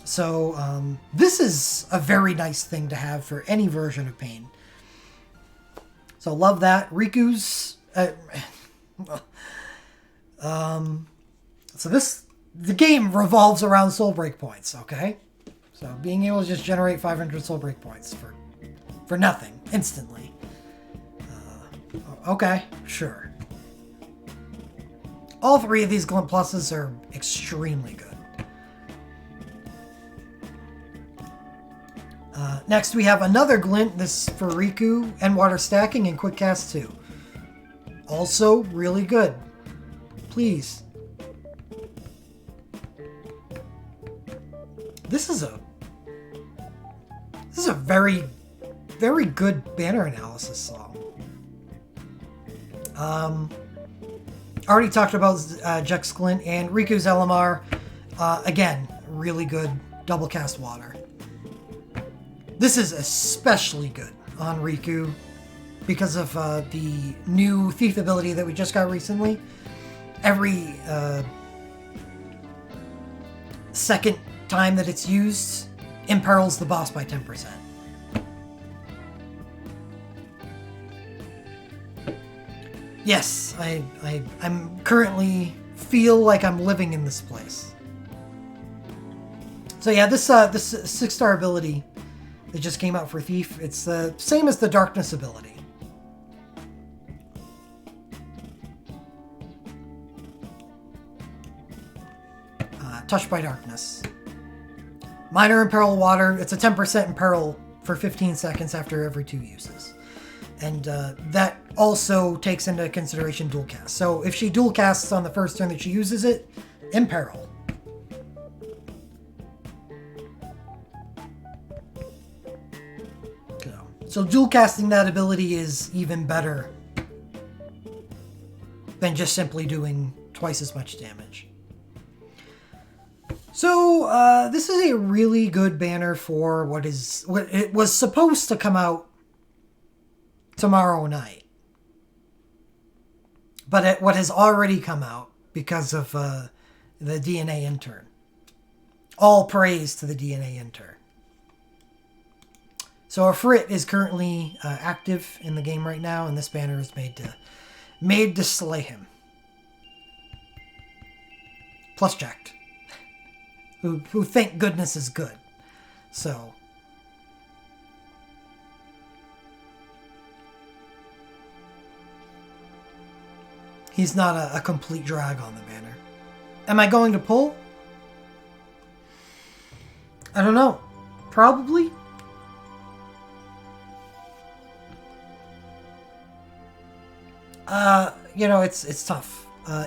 So this is a very nice thing to have for any version of Pain. So love that. Riku's so the game revolves around soul break points, okay? So being able to just generate 500 soul break points for nothing instantly. Okay, sure. All 3 of these Glint Pluses are extremely good. Next we have another Glint, this for Riku, and Water Stacking and Quick Cast 2. Also really good. Please. This is a very, very good banner analysis song. Already talked about Jex Glint and Riku's LMR. Again, really good double cast water. This is especially good on Riku because of the new Thief ability that we just got recently. Every second time that it's used imperils the boss by 10%. Yes, I'm currently feel like I'm living in this place. So yeah, this 6-star ability that just came out for Thief, it's the same as the Darkness ability. Touched by Darkness. Minor Imperil Water, it's a 10% imperil for 15 seconds after every 2 uses. And that also takes into consideration dual cast. So if she dual casts on the first turn that she uses it, imperil. So dual casting that ability is even better than just simply doing twice as much damage. So this is a really good banner for what it was supposed to come out tomorrow night. But what has already come out because of the DNA intern. All praise to the DNA intern. So a Frit is currently active in the game right now, and this banner is made to slay him. Plus jacked. Who thank goodness is good. So he's not a complete drag on the banner. Am I going to pull? I don't know. Probably. It's tough.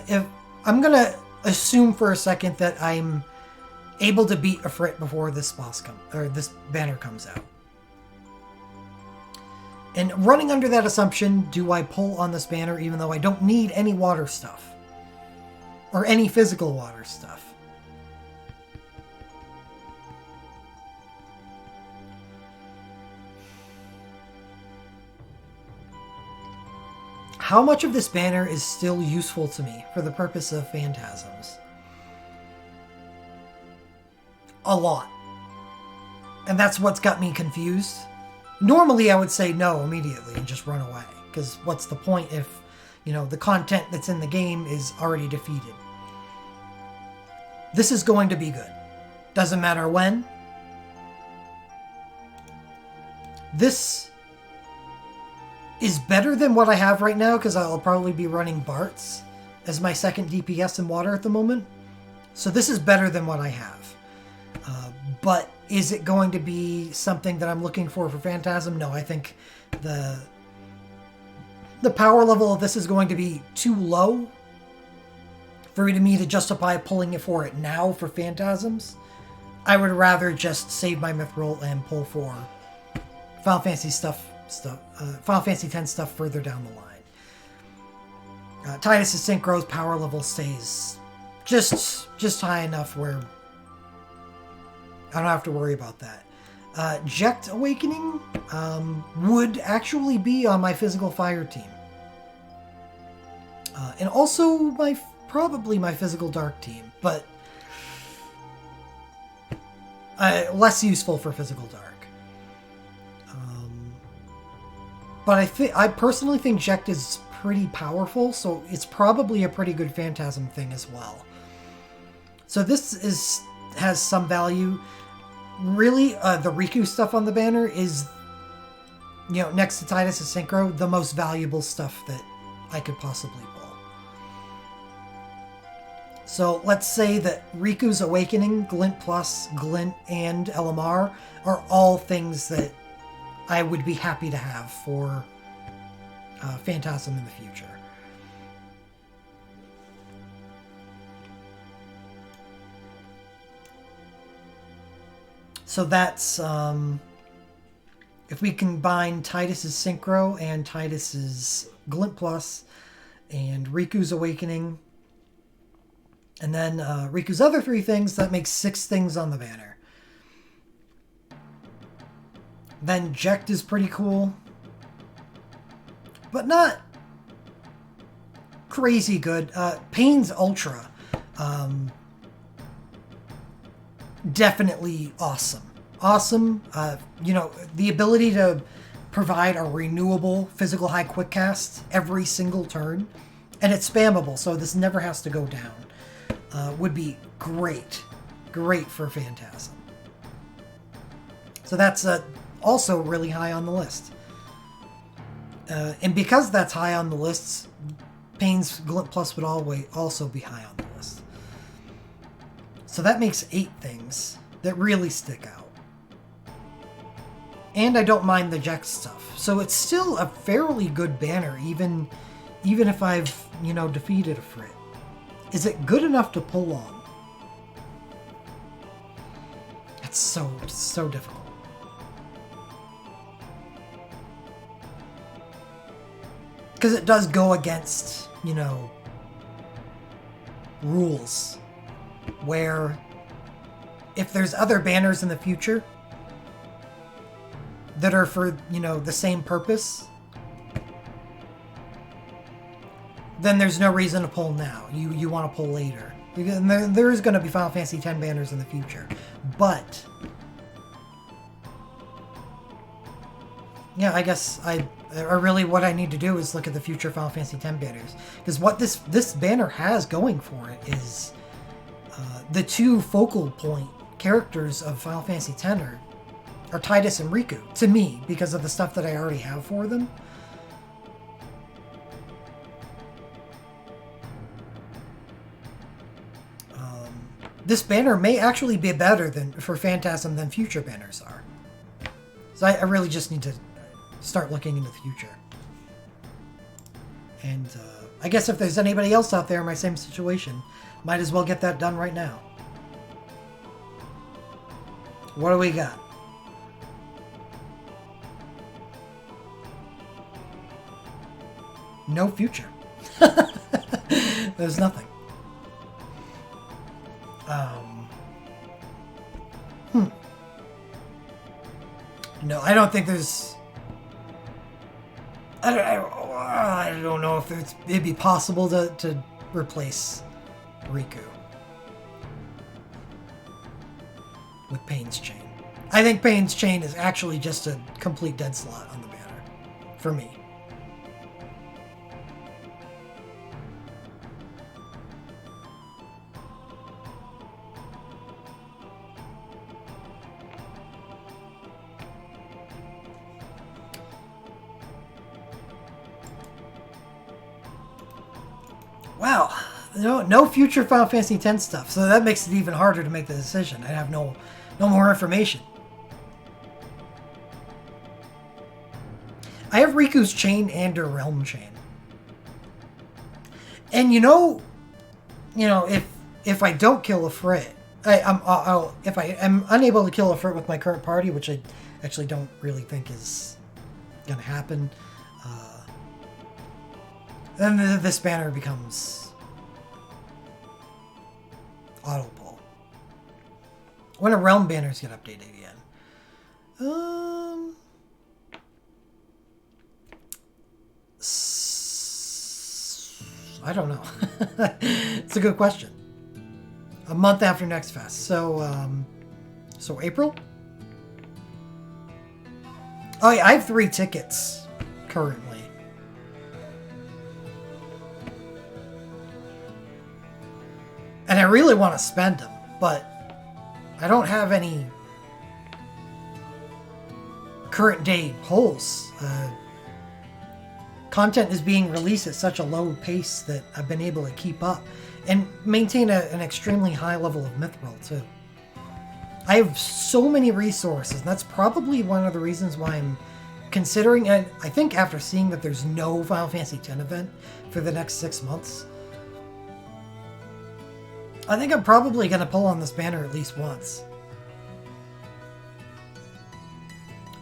If I'm gonna assume for a second that I'm able to beat a Frit before this this banner comes out. And running under that assumption, do I pull on this banner even though I don't need any water stuff? Or any physical water stuff? How much of this banner is still useful to me for the purpose of phantasms? A lot. And that's what's got me confused. Normally I would say no immediately and just run away. Because what's the point if, the content that's in the game is already defeated? This is going to be good. Doesn't matter when. This is better than what I have right now because I'll probably be running Bart's as my second DPS in water at the moment. So this is better than what I have. But is it going to be something that I'm looking for Phantasm? No, I think the power level of this is going to be too low for me to justify pulling it for it now for Phantasms. I would rather just save my Mithril and pull for Final Fantasy Final Fantasy X stuff further down the line. Titus's Synchro's power level stays just high enough where I don't have to worry about that. Jekt Awakening would actually be on my physical fire team. And also probably my physical dark team, but less useful for physical dark. But I personally think Jekt is pretty powerful, so it's probably a pretty good Phantasm thing as well. So this has some value. Really, the Riku stuff on the banner is, next to Titus's Synchro, the most valuable stuff that I could possibly pull. So let's say that Riku's Awakening, Glint Plus, Glint, and LMR are all things that I would be happy to have for Phantasm in the future. So that's, if we combine Titus's Synchro and Titus's Glint Plus and Riku's Awakening, and then Riku's other 3 things, that makes 6 things on the banner. Then Jekt is pretty cool, but not crazy good. Pain's Ultra, definitely awesome. Awesome. The ability to provide a renewable physical high quick cast every single turn, and it's spammable, so this never has to go down, would be great for Phantasm. So that's also really high on the list. And because that's high on the lists, Pain's Glint Plus would also be high on the list. So that makes 8 things that really stick out. And I don't mind the Jekt stuff. So it's still a fairly good banner, even if I've, defeated a Frit. Is it good enough to pull on? It's so difficult. Because it does go against, rules. Where if there's other banners in the future that are for, the same purpose, then there's no reason to pull now. You want to pull later. And there is going to be Final Fantasy X banners in the future. But yeah, I guess what I need to do is look at the future Final Fantasy X banners. Because what this banner has going for it is the two focal point characters of Final Fantasy X are Tidus and Riku, to me, because of the stuff that I already have for them. This banner may actually be better for Phantasm than future banners are. So I really just need to start looking into the future. And I guess if there's anybody else out there in my same situation, might as well get that done right now. What do we got? No future. There's nothing. No, I don't think there's... I don't know if it'd be possible to replace Riku with Pain's Chain. I think Pain's Chain is actually just a complete dead slot on the banner, for me. Wow, no future Final Fantasy X stuff, so that makes it even harder to make the decision. I have no more information. I have Riku's Chain and her Realm Chain, and if I don't kill a Frit, if I am unable to kill a Frit with my current party, which I actually don't really think is gonna happen. Then this banner becomes auto pull. When do realm banners get updated again? I don't know. It's a good question. A month after Next Fest. So April? Oh yeah, I have 3 tickets currently. And I really want to spend them, but I don't have any current day holes. Content is being released at such a low pace that I've been able to keep up and maintain an extremely high level of mithril too. I have so many resources, and that's probably one of the reasons why I'm considering, and I think after seeing that there's no Final Fantasy X event for the next 6 months, I think I'm probably going to pull on this banner at least once.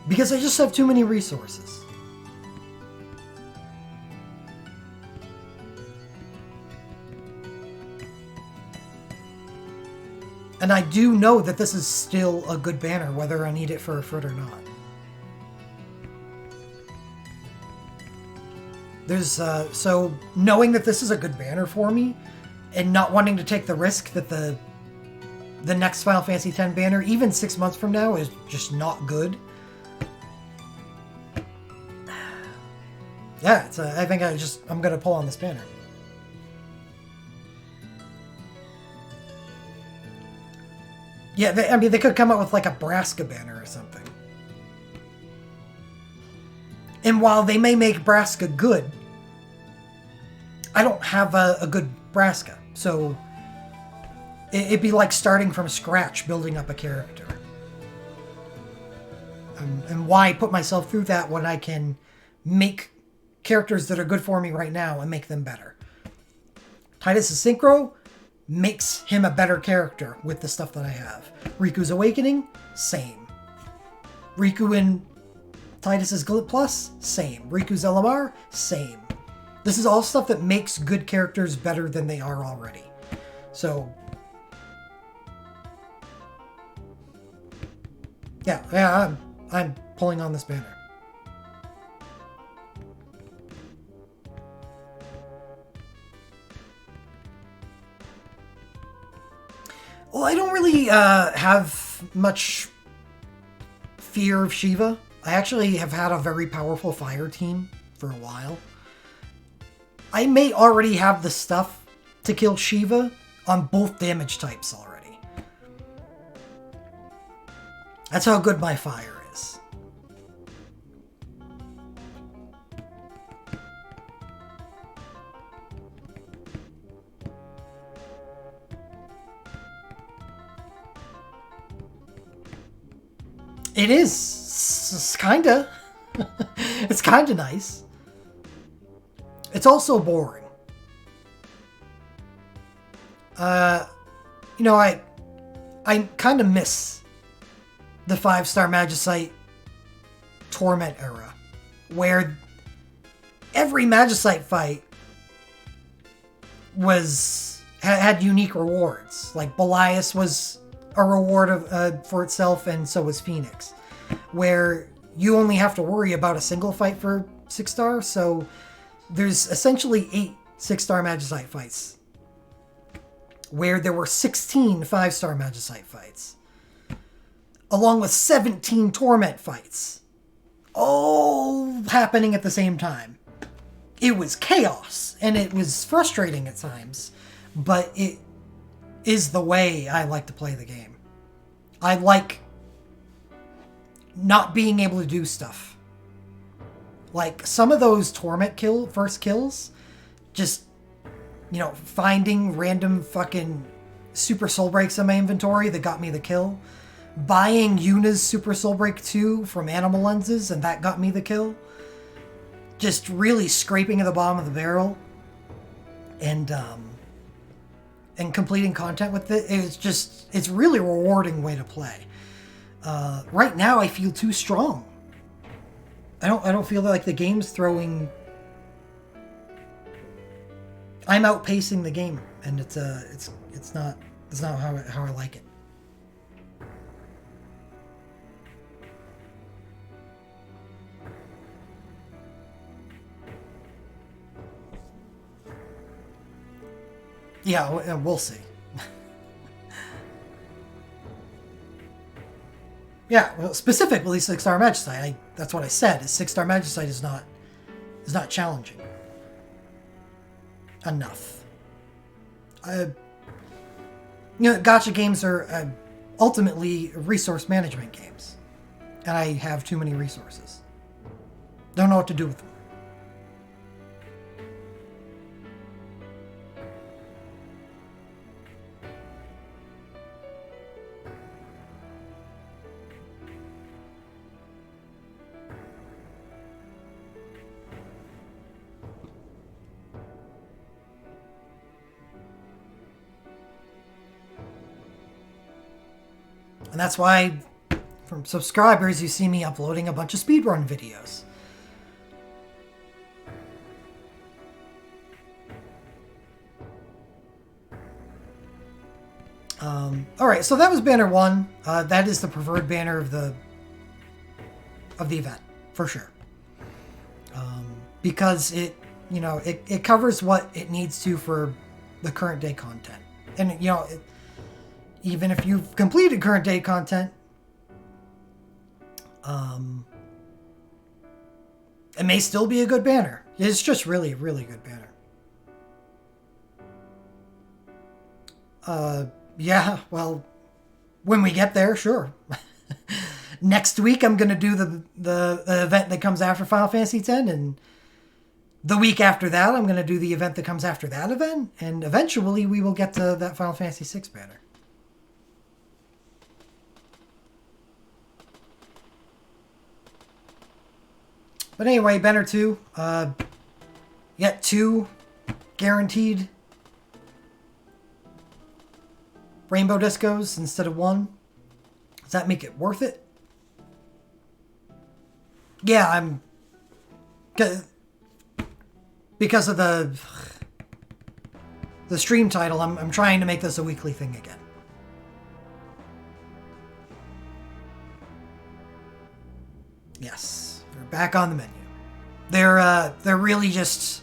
Because I just have too many resources. And I do know that this is still a good banner, whether I need it for a Frit or not. There's, so knowing that this is a good banner for me, and not wanting to take the risk that the next Final Fantasy X banner, even 6 months from now, is just not good. Yeah, I think I'm going to pull on this banner. Yeah, they could come out with like a Braska banner or something. And while they may make Braska good, I don't have a good Braska. So it'd be like starting from scratch, building up a character. And why put myself through that when I can make characters that are good for me right now and make them better? Tidus' Synchro makes him a better character with the stuff that I have. Riku's Awakening, same. Riku in Tidus' Glit Plus, same. Riku's LMR, same. This is all stuff that makes good characters better than they are already. So, yeah, I'm pulling on this banner. Well, I don't really have much fear of Shiva. I actually have had a very powerful fire team for a while. I may already have the stuff to kill Shiva on both damage types already. That's how good my fire is. It is. It's kinda. It's kinda nice. It's also boring. You know, I kind of miss the 5-star Magicite Torment era, where every Magicite fight had unique rewards. Like Belias was a reward for itself, and so was Phoenix, where you only have to worry about a single fight for 6-star, so there's essentially 8 6-star Magicite fights, where there were 16 5-star Magicite fights, along with 17 Torment fights, all happening at the same time. It was chaos, and it was frustrating at times, but it is the way I like to play the game. I like not being able to do stuff. Like, some of those Torment first kills, just, you know, finding random fucking Super Soul Breaks in my inventory that got me the kill. Buying Yuna's Super Soul Break 2 from Animal Lenses, and that got me the kill. Just really scraping at the bottom of the barrel. And completing content with it. It's really a rewarding way to play. Right now, I feel too strong. I don't feel like the game's throwing. I'm outpacing the game, and it's not how I like it. Yeah, we'll see. Yeah, well, specifically 6-star Magicite. That's what I said. 6-star Magicite is not challenging enough. You know, gacha games are ultimately resource management games, and I have too many resources. Don't know what to do with them. And that's why, from subscribers, you see me uploading a bunch of speedrun videos. Alright, so that was banner 1. That is the preferred banner of the event, for sure. Because it covers what it needs to for the current day content. And, you know, even if you've completed current day content, it may still be a good banner. It's just really, really good banner. Yeah, well, when we get there, sure. Next week, I'm going to do the event that comes after Final Fantasy X, and the week after that, I'm going to do the event that comes after that event, and eventually we will get to that Final Fantasy VI banner. But anyway, banner 2, yet 2 guaranteed rainbow discos instead of 1. Does that make it worth it? Yeah, because of the stream title, I'm trying to make this a weekly thing again. Yes, they're back on the menu. They're really just.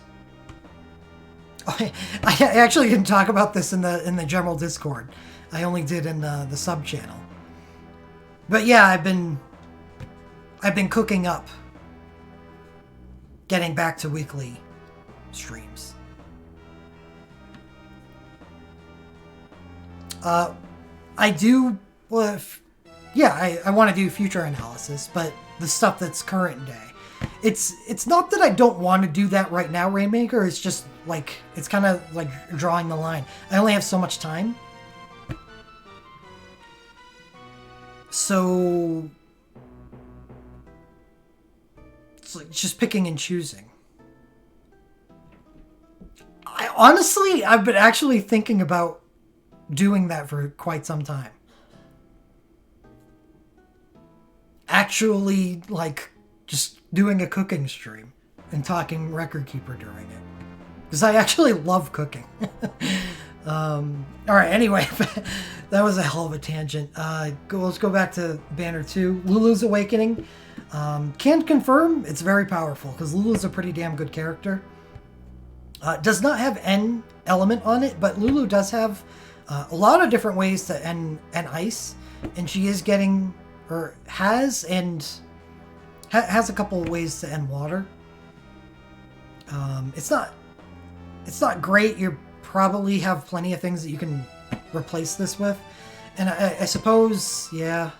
I actually didn't talk about this in the general Discord. I only did in the sub channel. But yeah, I've been cooking up, getting back to weekly streams. I do, well, I want to do future analysis, but the stuff that's current day. It's not that I don't want to do that right now, Rainmaker. It's just like, it's kind of like drawing the line. I only have so much time. So it's like just picking and choosing. I've been actually thinking about doing that for quite some time. Actually, like, just doing a cooking stream and talking Record Keeper during it. Because I actually love cooking. Alright, anyway, that was a hell of a tangent. Let's go back to Banner 2. Lulu's Awakening. Can confirm it's very powerful, because Lulu's a pretty damn good character. Does not have N element on it, but Lulu does have a lot of different ways to end ice, and she is getting, or has a couple of ways to end water. It's not great. You probably have plenty of things that you can replace this with, and I suppose, yeah.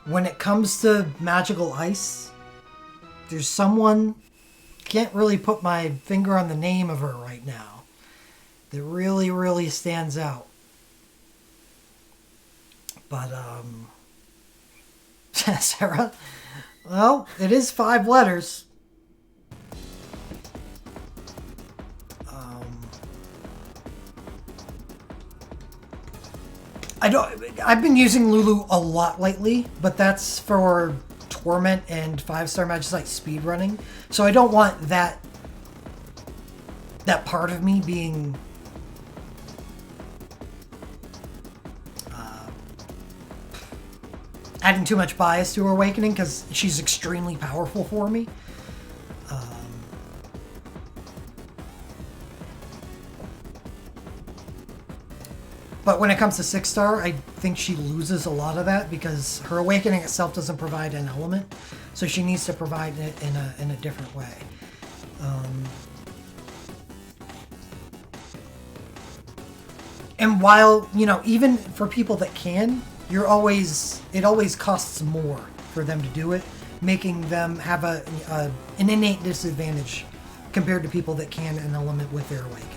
When it comes to magical ice, there's someone, can't really put my finger on the name of her right now, that really, really stands out. But, Sarah, well, it is 5 letters. I've been using Lulu a lot lately, but that's for Torment and 5-star Magicite speedrunning. So I don't want that part of me being adding too much bias to her Awakening, because she's extremely powerful for me. But when it comes to 6-star, I think she loses a lot of that, because her Awakening itself doesn't provide an element, so she needs to provide it in a different way. And while, you know, even for people that can, it always costs more for them to do it, making them have an innate disadvantage compared to people that can an element with their Awakening.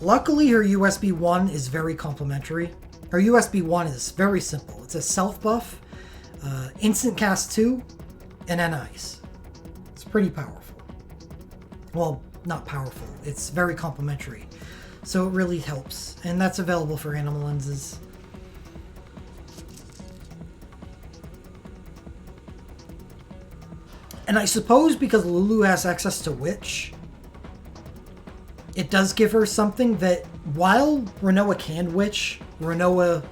Luckily, her USB 1 is very complimentary. Her USB 1 is very simple. It's a self buff, instant cast 2, and an ice. It's pretty powerful. Well, not powerful. It's very complimentary. So it really helps. And that's available for Animal Lenses. And I suppose because Lulu has access to Witch, it does give her something that, while Renoa can Witch, Renoa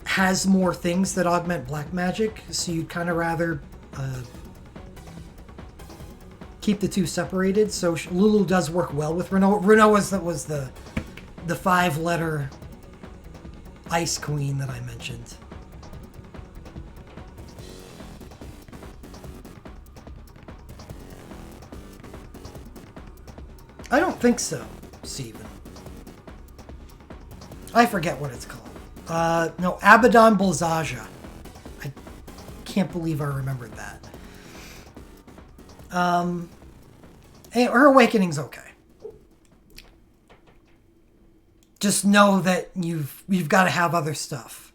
has more things that augment black magic, so you'd kind of rather keep the two separated. So Lulu does work well with Renoa. Renoa was the 5-letter Ice Queen that I mentioned. I don't think so, Steven. I forget what it's called. No, Abaddon Bolzaja. I can't believe I remembered that. Her Awakening's okay. Just know that you've got to have other stuff.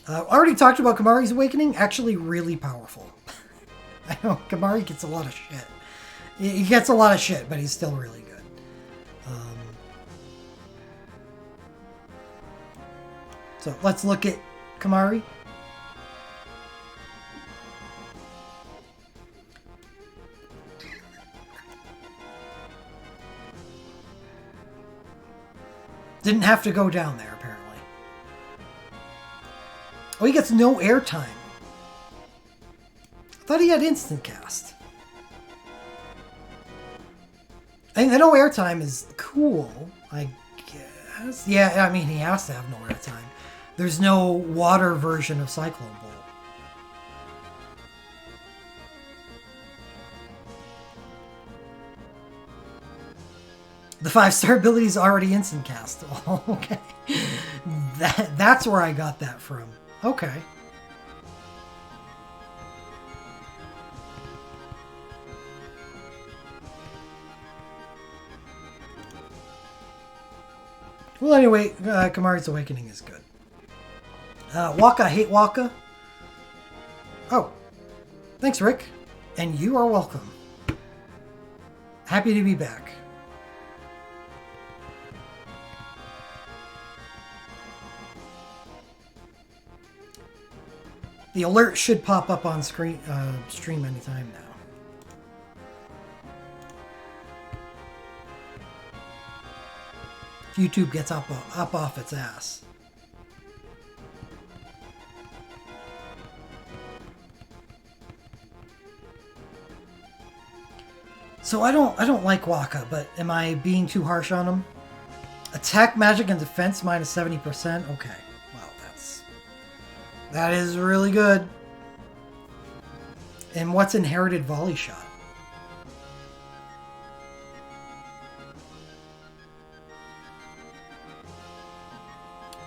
Already talked about Kamari's Awakening. Actually, really powerful. I know Kamari gets a lot of shit. He gets a lot of shit, but he's still really good. So let's look at Kamari. Didn't have to go down there, apparently. Oh, he gets no airtime. I thought he had instant cast. I think the no airtime is cool, I guess. Yeah, I mean, he has to have no airtime. There's no water version of Cyclone Bolt. The 5-star ability is already instant cast. Oh, okay. That's where I got that from. Okay. Well, anyway, Kamari's Awakening is good. Waka, hate Waka. Oh. Thanks, Rick. And you are welcome. Happy to be back. The alert should pop up on screen, stream anytime now. If YouTube gets up off its ass. So I don't like Waka, but am I being too harsh on him? Attack, magic, and defense minus 70%? Okay. That is really good. And what's inherited volley shot?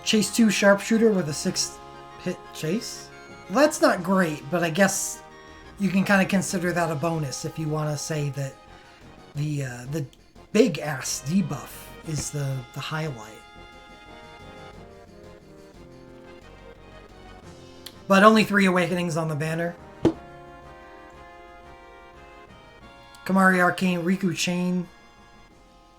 Chase 2 sharpshooter with a 6-hit chase? Well, that's not great, but I guess you can kind of consider that a bonus if you want to say that the big ass debuff is the highlight. But only 3 awakenings on the banner. Kamari Arcane, Riku Chain,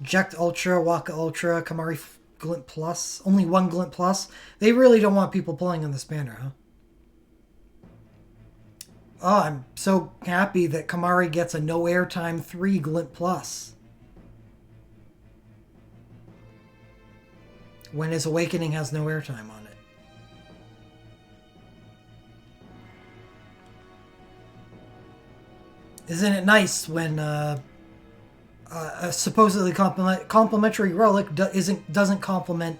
Ject Ultra, Waka Ultra, Kamari Glint Plus. Only 1 Glint Plus. They really don't want people pulling on this banner, huh? Oh, I'm so happy that Kamari gets a no airtime 3 Glint Plus. When his Awakening has no airtime on it. Isn't it nice when a supposedly complimentary relic doesn't complement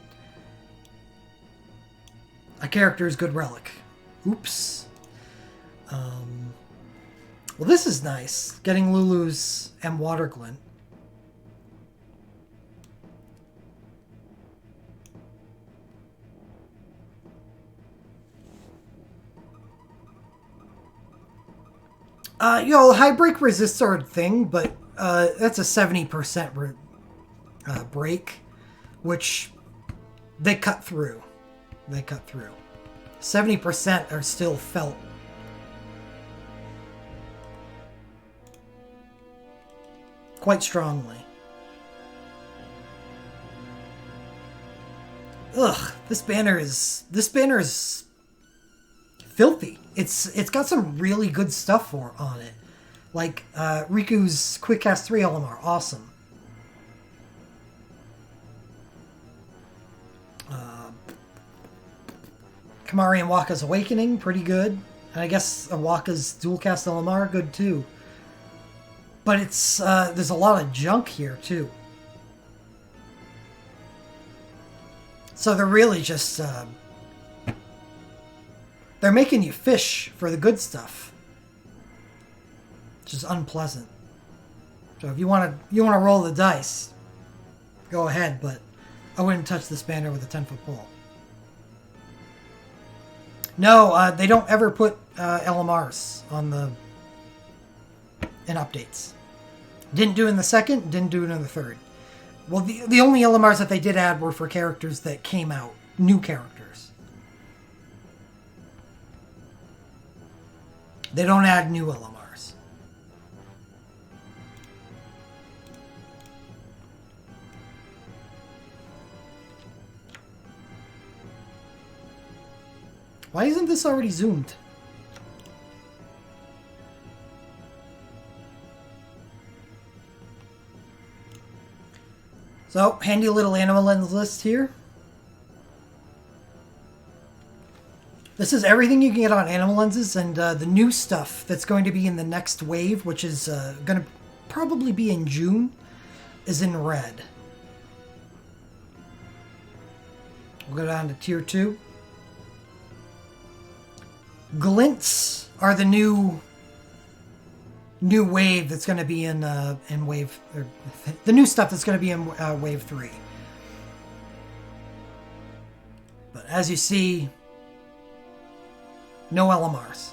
a character's good relic? Oops. Well, this is nice. Getting Lulu's M Water Glint. High break resists are a thing, but that's a 70% break, which they cut through. 70% are still felt. Quite strongly. Ugh, this banner is filthy. It's got some really good stuff on it. Like Riku's Quick Cast 3 LMR, awesome. Kamari and Waka's Awakening, pretty good. And I guess Waka's Dual Cast LMR, good too. But it's there's a lot of junk here too. So they're really just they're making you fish for the good stuff, which is unpleasant. So if you want to roll the dice, go ahead. But I wouldn't touch this banner with a 10-foot pole. No, they don't ever put LMRs on in updates. Didn't do it in the second, didn't do it in the third. Well, the only LMRs that they did add were for characters that came out, new characters. They don't add new LMRs. Why isn't this already zoomed? So, handy little animal lens list here. This is everything you can get on animal lenses, and the new stuff that's going to be in the next wave, which is going to probably be in June, is in red. We'll go down to tier 2. Glints are the new wave that's going to be in wave, or the new stuff that's going to be in wave 3. But as you see, no LMRs.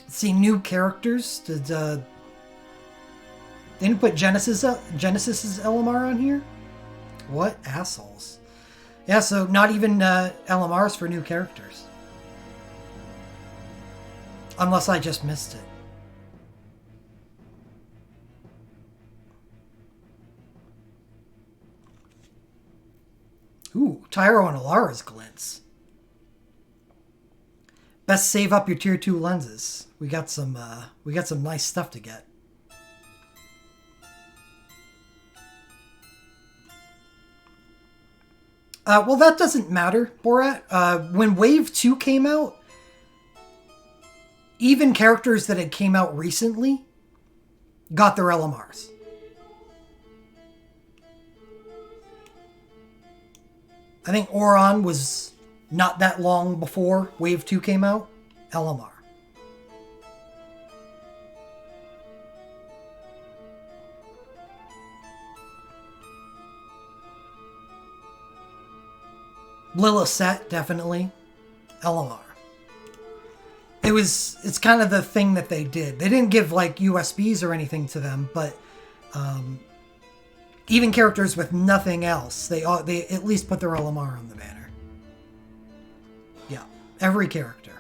Let's see, new characters. Did they didn't put Genesis's LMR on here? What assholes! Yeah, so not even LMRs for new characters. Unless I just missed it. Ooh, Tyro and Alara's glints. Best save up your tier 2 lenses. We got some nice stuff to get. Well, that doesn't matter, Borat. When Wave 2 came out, even characters that had came out recently got their LMRs. I think Oron was not that long before Wave 2 came out. LMR. Lilith, definitely. LMR. It's kind of the thing that they did. They didn't give like USBs or anything to them, but even characters with nothing else, they at least put their LMR on the banner. Yeah, every character.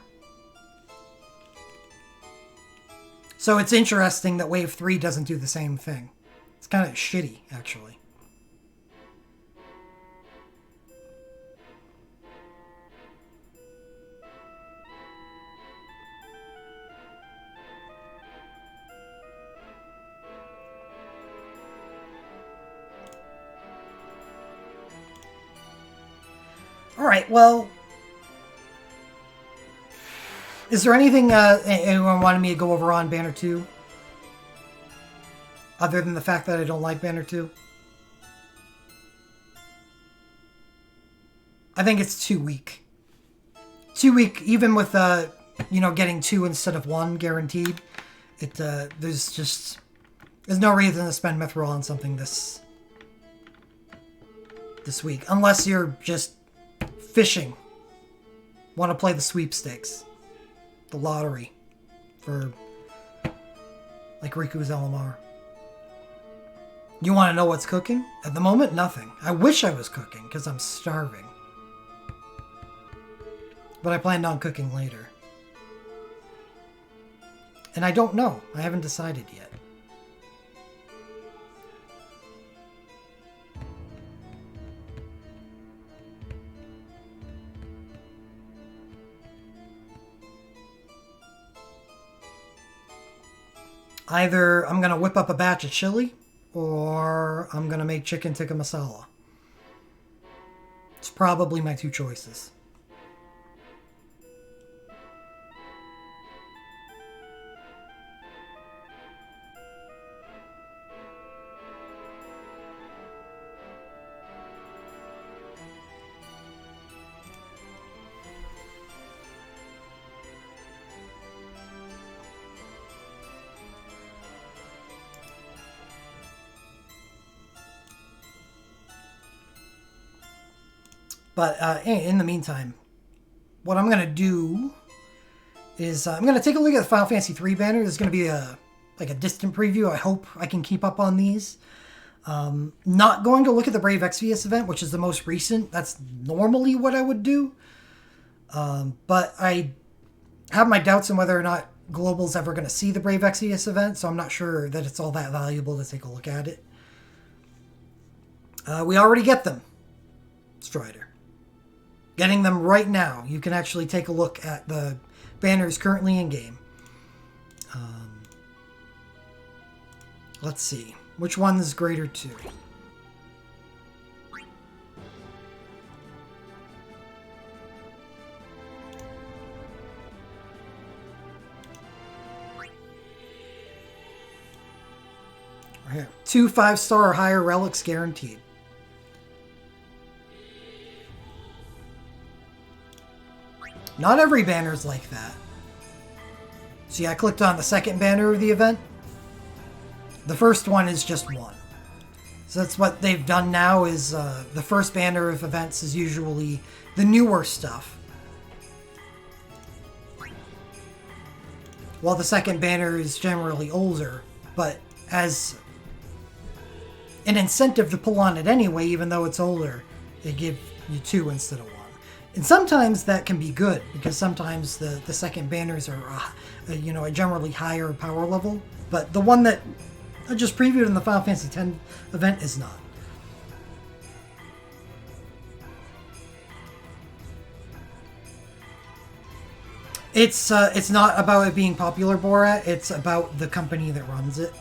So it's interesting that Wave 3 doesn't do the same thing. It's kind of shitty, actually. Alright, well... Is there anything anyone wanted me to go over on Banner 2? Other than the fact that I don't like Banner 2? I think it's too weak. Too weak, even with, getting 2 instead of 1 guaranteed. There's no reason to spend Mithril on something this week. Unless you're just fishing. Want to play the sweepstakes. The lottery. For, like, Riku's LMR. You want to know what's cooking? At the moment, nothing. I wish I was cooking, because I'm starving. But I planned on cooking later. And I don't know. I haven't decided yet. Either I'm going to whip up a batch of chili, or I'm going to make chicken tikka masala. It's probably my 2 choices. But in the meantime, what I'm going to do is I'm going to take a look at the Final Fantasy III banner. There's going to be a distant preview. I hope I can keep up on these. Not going to look at the Brave Exvius event, which is the most recent. That's normally what I would do. But I have my doubts on whether or not Global's ever going to see the Brave Exvius event, so I'm not sure that it's all that valuable to take a look at it. We already get them. Strider. Getting them right now. You can actually take a look at the banners currently in game. Let's see. Which one's greater 2? Here. 2 5-star or higher relics guaranteed. Not every banner's like that. See, I clicked on the second banner of the event. The first one is just 1. So that's what they've done now is the first banner of events is usually the newer stuff. While the second banner is generally older, but as an incentive to pull on it anyway, even though it's older, they give you 2 instead of 1. And sometimes that can be good, because sometimes the second banners are, a generally higher power level. But the one that I just previewed in the Final Fantasy X event is not. It's not about it being popular, Borat. It's about the company that runs it.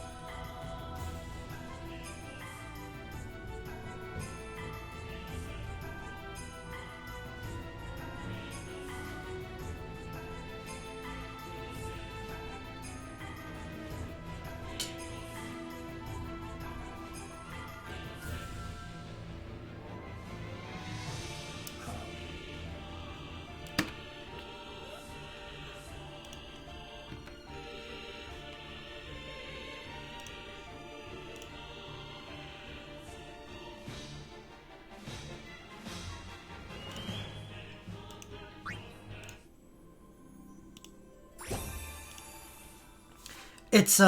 It's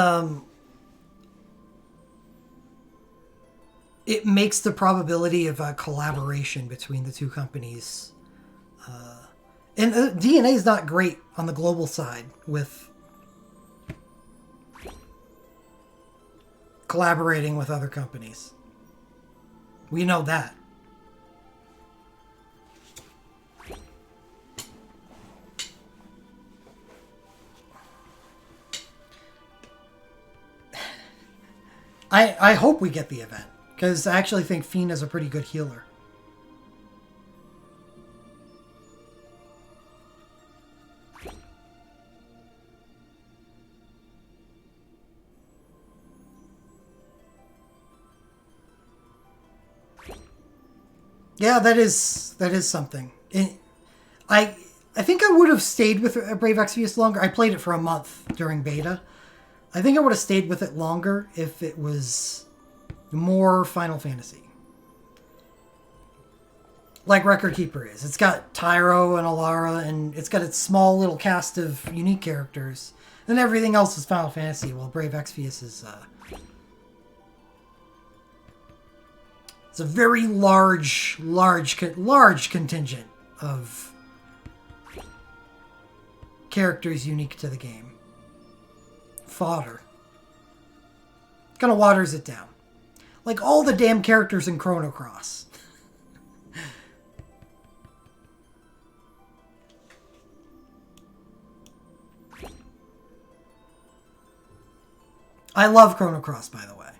it makes the probability of a collaboration between the two companies. And DNA is not great on the global side with collaborating with other companies. We know that. I hope we get the event, because I actually think Fiend is a pretty good healer. Yeah, that is something. I think I would have stayed with Brave Exvius longer. I played it for a month during beta. I think I would have stayed with it longer if it was more Final Fantasy. Like Record Keeper is. It's got Tyro and Alara, and it's got its small little cast of unique characters. And everything else is Final Fantasy, while Brave Exvius is... it's a very large contingent of characters unique to the game. Fodder. Kind of waters it down. Like all the damn characters in Chrono Cross. I love Chrono Cross, by the way.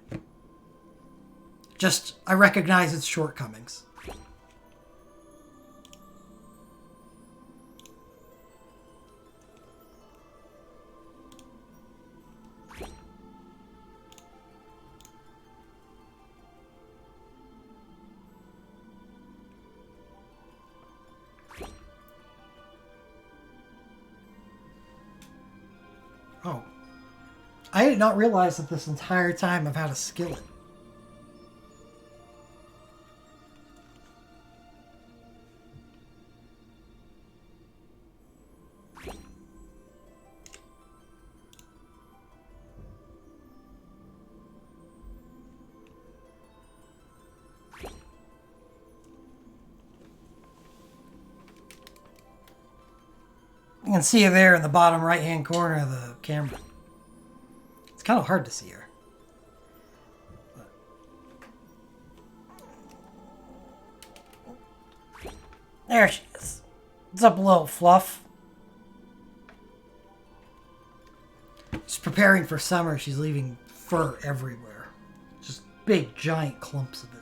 Just, I recognize its shortcomings. Oh. I did not realize that this entire time I've had a skillet. You can see her there in the bottom right-hand corner of the camera. It's kind of hard to see her. There she is. What's up, little fluff? She's preparing for summer. She's leaving fur everywhere. Just big, giant clumps of it.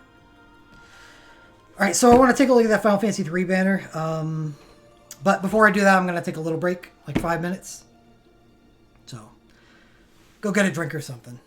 Alright, so I want to take a look at that Final Fantasy III banner. But before I do that, I'm going to take a little break, like 5 minutes. So, go get a drink or something.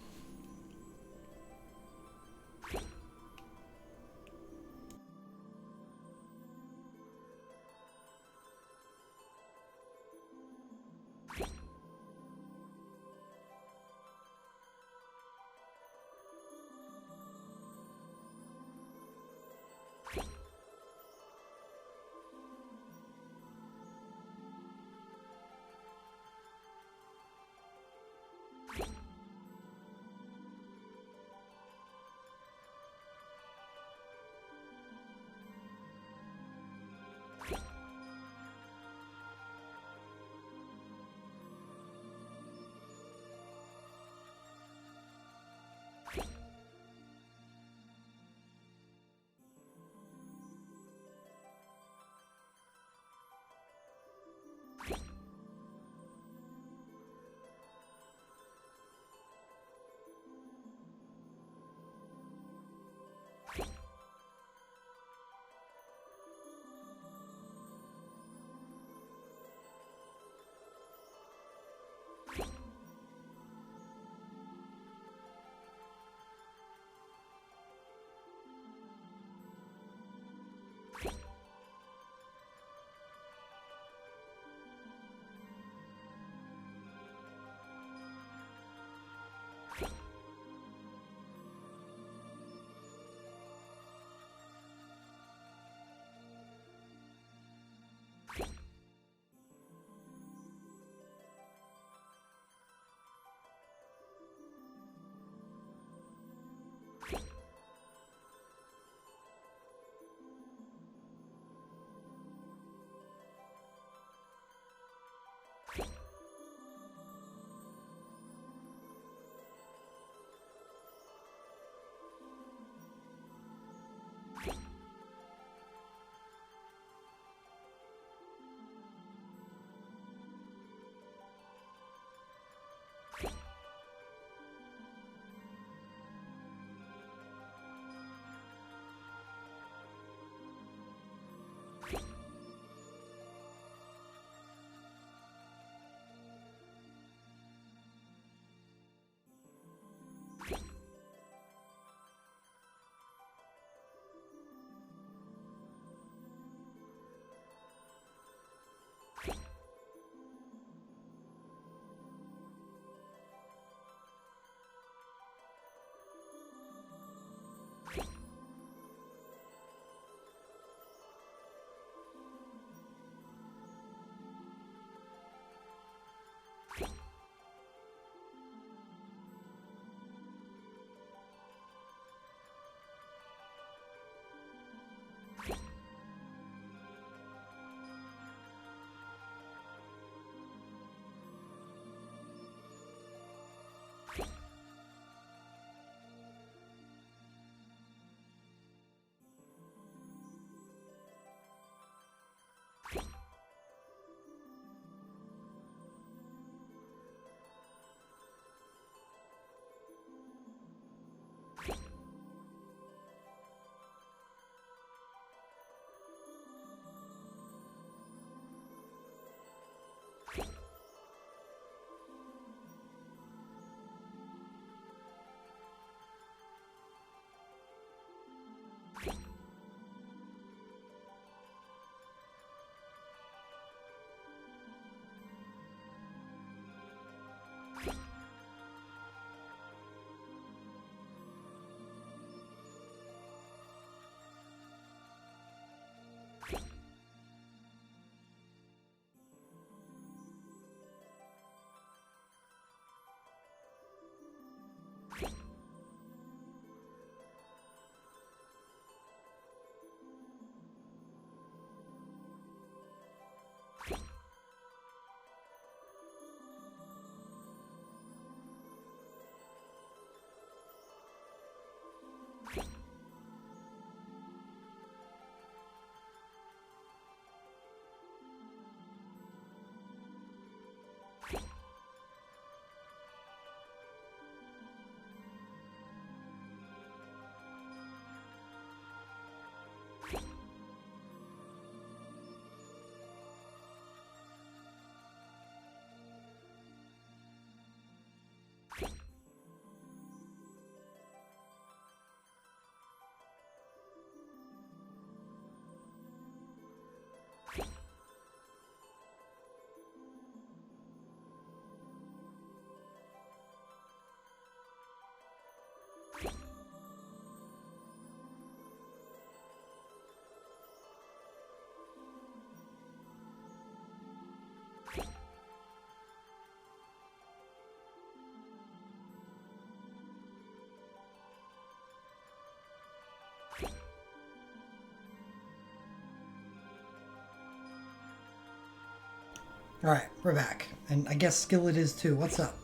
Alright, we're back. And I guess Skillet is too. What's up?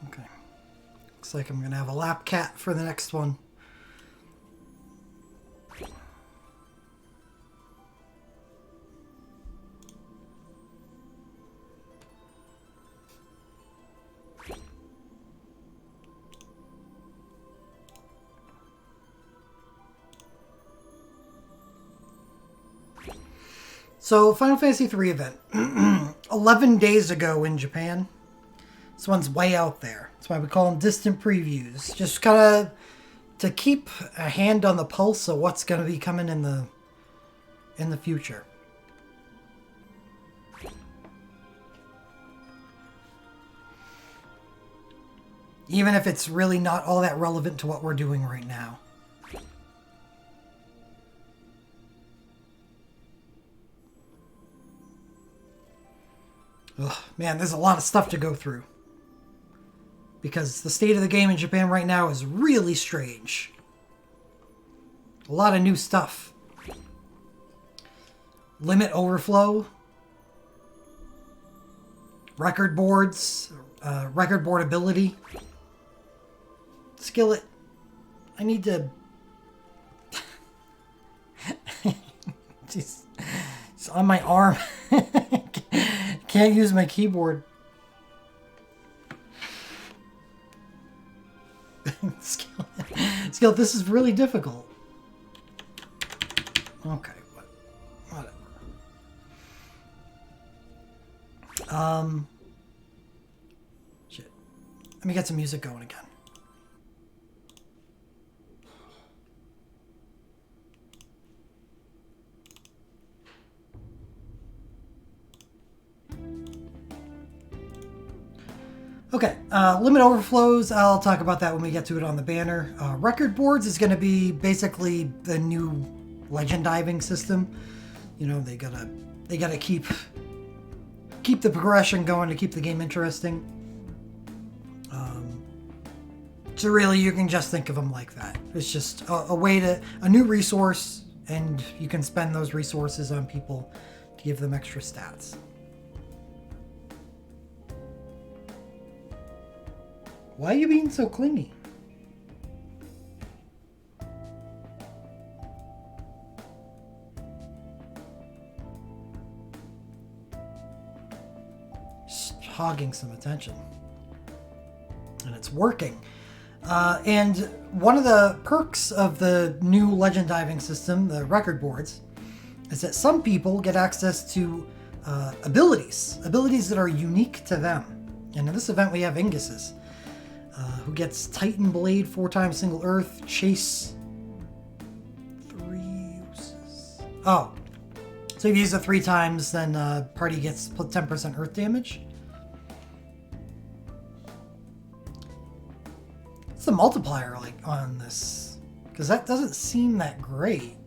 Okay. Looks like I'm going to have a lap cat for the next one. So, Final Fantasy III event. 11 days ago in Japan. This one's way out there. That's why we call them distant previews. Just kind of to keep a hand on the pulse of what's going to be coming in the future. Even if it's really not all that relevant to what we're doing right now. Ugh, man, there's a lot of stuff to go through. Because the state of the game in Japan right now is really strange. A lot of new stuff. Limit overflow. Record boards. Record board ability. Skillet. I need to... Jeez. It's on my arm. Can't use my keyboard. Skillet, this is really difficult. Okay, whatever. Shit. Let me get some music going again. Okay, limit overflows, I'll talk about that when we get to it on the banner. Record boards is going to be basically the new legend diving system. You know, they gotta keep the progression going to keep the game interesting. So really, you can just think of them like that. It's just a new resource, and you can spend those resources on people to give them extra stats. Why are you being so clingy? Just hogging some attention. And it's working. And one of the perks of the new legend diving system, the record boards, is that some people get access to abilities that are unique to them. And in this event, we have Ingus's. Who gets Titan Blade 4 times single earth, Chase 3 uses. Oh. So if you use it 3 times, then party gets 10% earth damage. What's the multiplier like on this? Because that doesn't seem that great.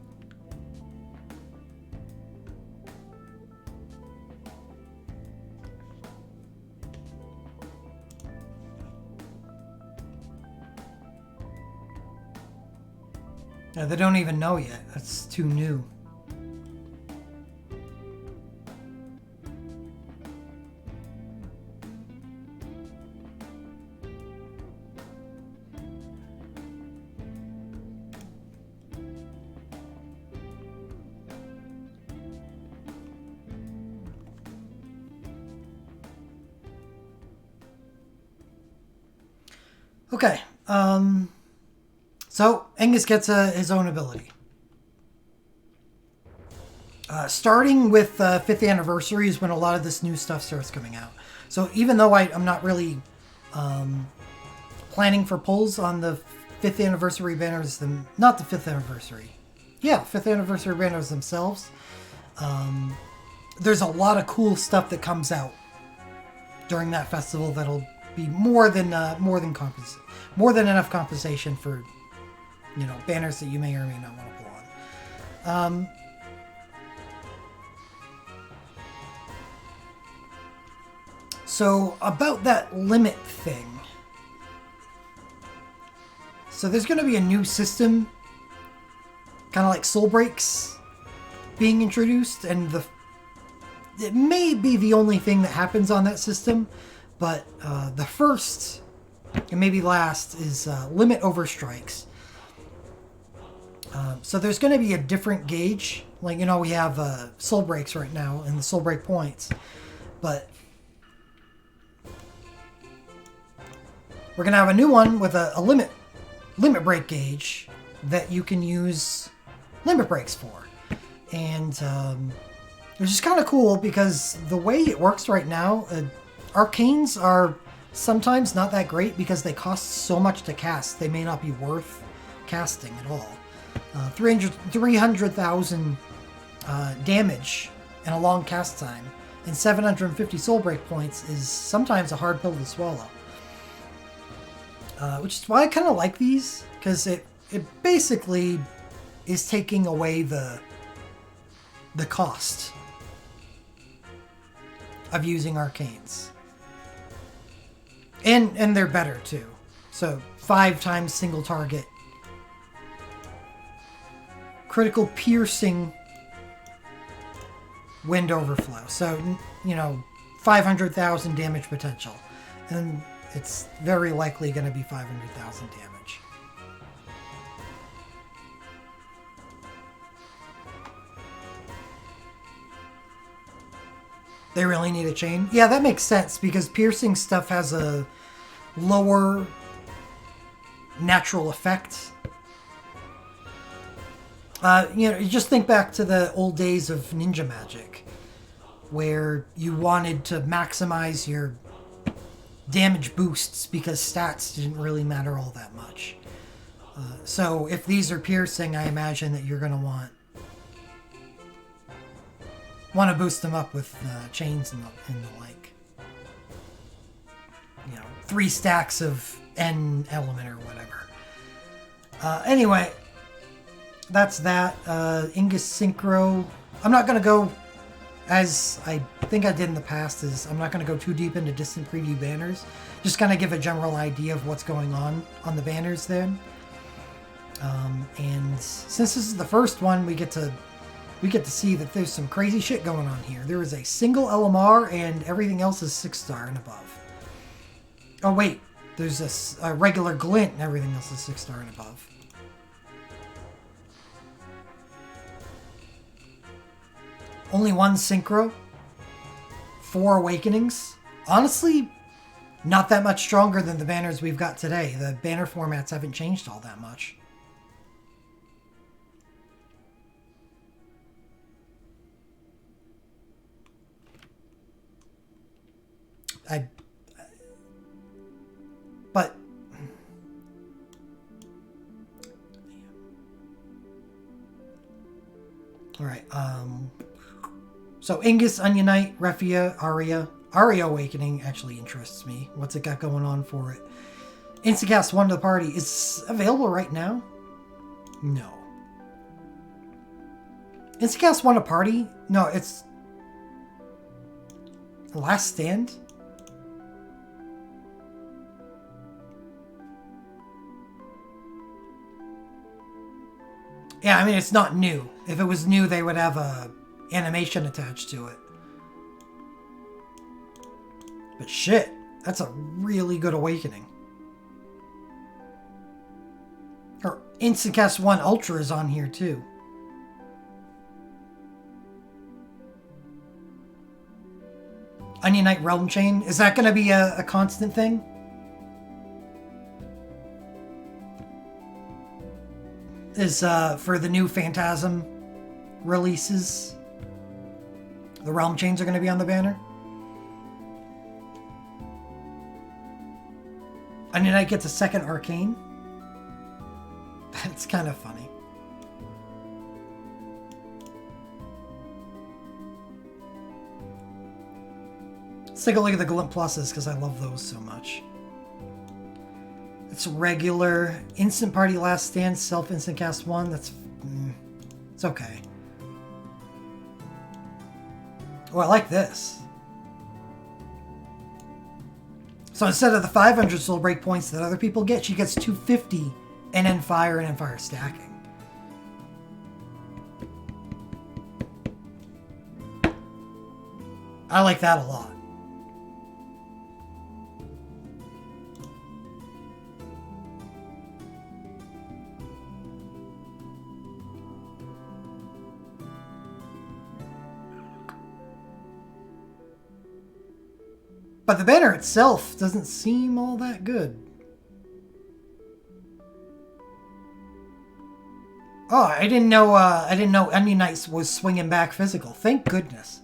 Yeah, they don't even know yet. That's too new. Okay. So, Angus gets his own ability. Starting with 5th anniversary is when a lot of this new stuff starts coming out. So even though I'm not really planning for pulls on the 5th anniversary banners, not the 5th anniversary. Yeah, 5th anniversary banners themselves. There's a lot of cool stuff that comes out during that festival that'll be more than enough compensation for, you know, banners that you may or may not want to pull on. So about that limit thing. So there's going to be a new system, kind of like soul breaks, being introduced, and it may be the only thing that happens on that system, but the first and maybe last is limit overstrikes. So there's going to be a different gauge. Like, you know, we have soul breaks right now and the soul break points, but we're going to have a new one with a limit break gauge that you can use limit breaks for. And it's just kind of cool because the way it works right now, arcanes are sometimes not that great because they cost so much to cast. They may not be worth casting at all. 300,000 damage and a long cast time and 750 soul break points is sometimes a hard pill to swallow. Which is why I kind of like these, because it basically is taking away the cost of using arcanes. And they're better too. So 5 times single target. Critical piercing wind overflow. So, you know, 500,000 damage potential. And it's very likely going to be 500,000 damage. They really need a chain? Yeah, that makes sense because piercing stuff has a lower natural effect. You know, you just think back to the old days of ninja magic, where you wanted to maximize your damage boosts because stats didn't really matter all that much. So if these are piercing, I imagine that you're going to want to boost them up with chains and the like. You know, 3 stacks of N element or whatever. Anyway, that's that. Ingus Synchro. I'm not going to go, as I think I did in the past, I'm not going to go too deep into distant preview banners. Just kind of give a general idea of what's going on the banners then. And since this is the first one, we get to see that there's some crazy shit going on here. There is a single LMR and everything else is 6-star and above. Oh wait, there's a regular glint and everything else is 6-star and above. Only 1 synchro, 4 awakenings. Honestly, not that much stronger than the banners we've got today. The banner formats haven't changed all that much. But all right. So Ingus, Onionite, Refia, Aria. Aria Awakening actually interests me. What's it got going on for it? Instacast 1 to the party. Is available right now? No. Instacast 1 to party? No, it's Last Stand? Yeah, I mean, it's not new. If it was new, they would have a animation attached to it. But shit, that's a really good awakening. Or Instacast 1 Ultra is on here too. Onionite Realm Chain, is that going to be a constant thing? Is for the new Phantasm releases, the Realm Chains are going to be on the banner. Onionite gets a second Arcane. That's kind of funny. Let's take a look at the Glint Pluses because I love those so much. It's regular. Instant Party Last Stand, Self-Instant Cast 1. That's... it's okay. Oh, I like this. So instead of the 500 soul break points that other people get, she gets 250 and then fire and then fire stacking. I like that a lot. But the banner itself doesn't seem all that good. Oh, I didn't know Onion Knight was swinging back physical. Thank goodness.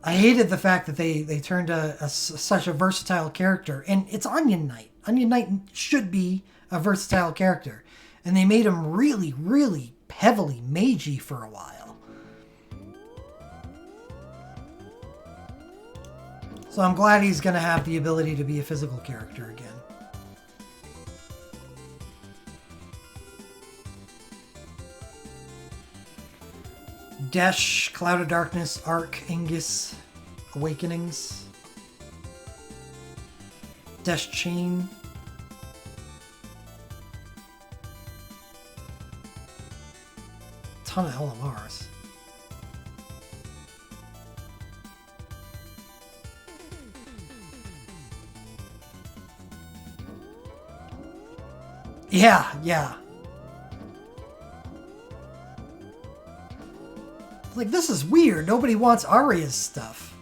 I hated the fact that they turned such a versatile character, and it's Onion Knight. Onion Knight should be a versatile character, and they made him really, really heavily magey for a while. So I'm glad he's going to have the ability to be a physical character again. Desh, Cloud of Darkness, Arc, Ingus, Awakenings. Desh Chain. Ton of LMRs. Yeah. Like, this is weird. Nobody wants Arya's stuff.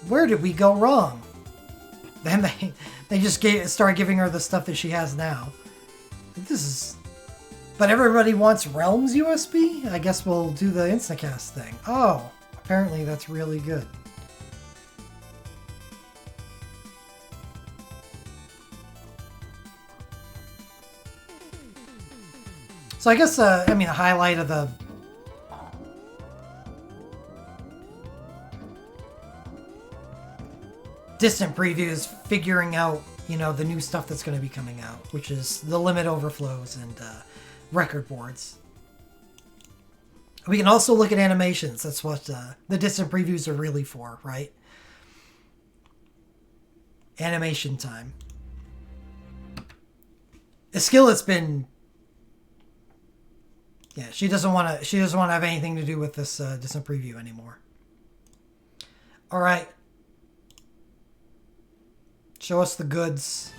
Where did we go wrong? Then they just started giving her the stuff that she has now. This is... But everybody wants Realms USB? I guess we'll do the Instacast thing. Oh, apparently that's really good. So I guess, I mean, the highlight of the... distant preview is figuring out, you know, the new stuff that's going to be coming out, which is the limit overflows and record boards. We can also look at animations. That's what the distant previews are really for, right? Animation time. A skill that's been... Yeah, she doesn't want to have anything to do with this distant preview anymore. All right. Show us the goods.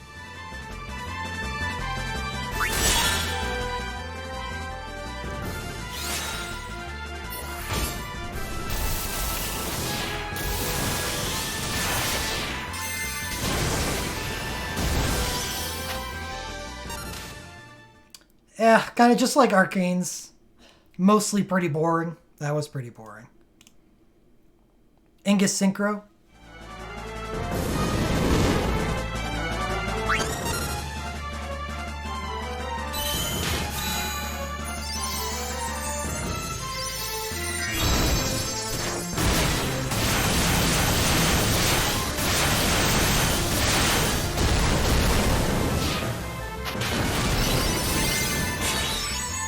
Yeah, kind of just like Arcane's. Mostly pretty boring. That was pretty boring. Ingus Synchro.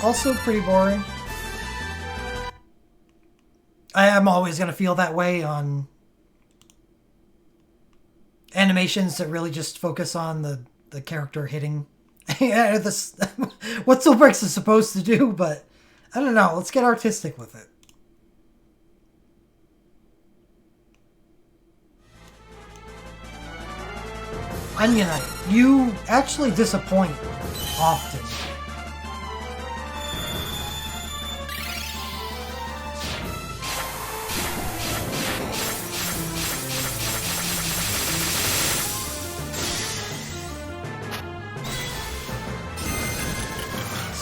Also pretty boring. I am always going to feel that way on animations that really just focus on the character hitting. What Soulbreaks is supposed to do, but I don't know. Let's get artistic with it. Onion Knight, you actually disappoint often.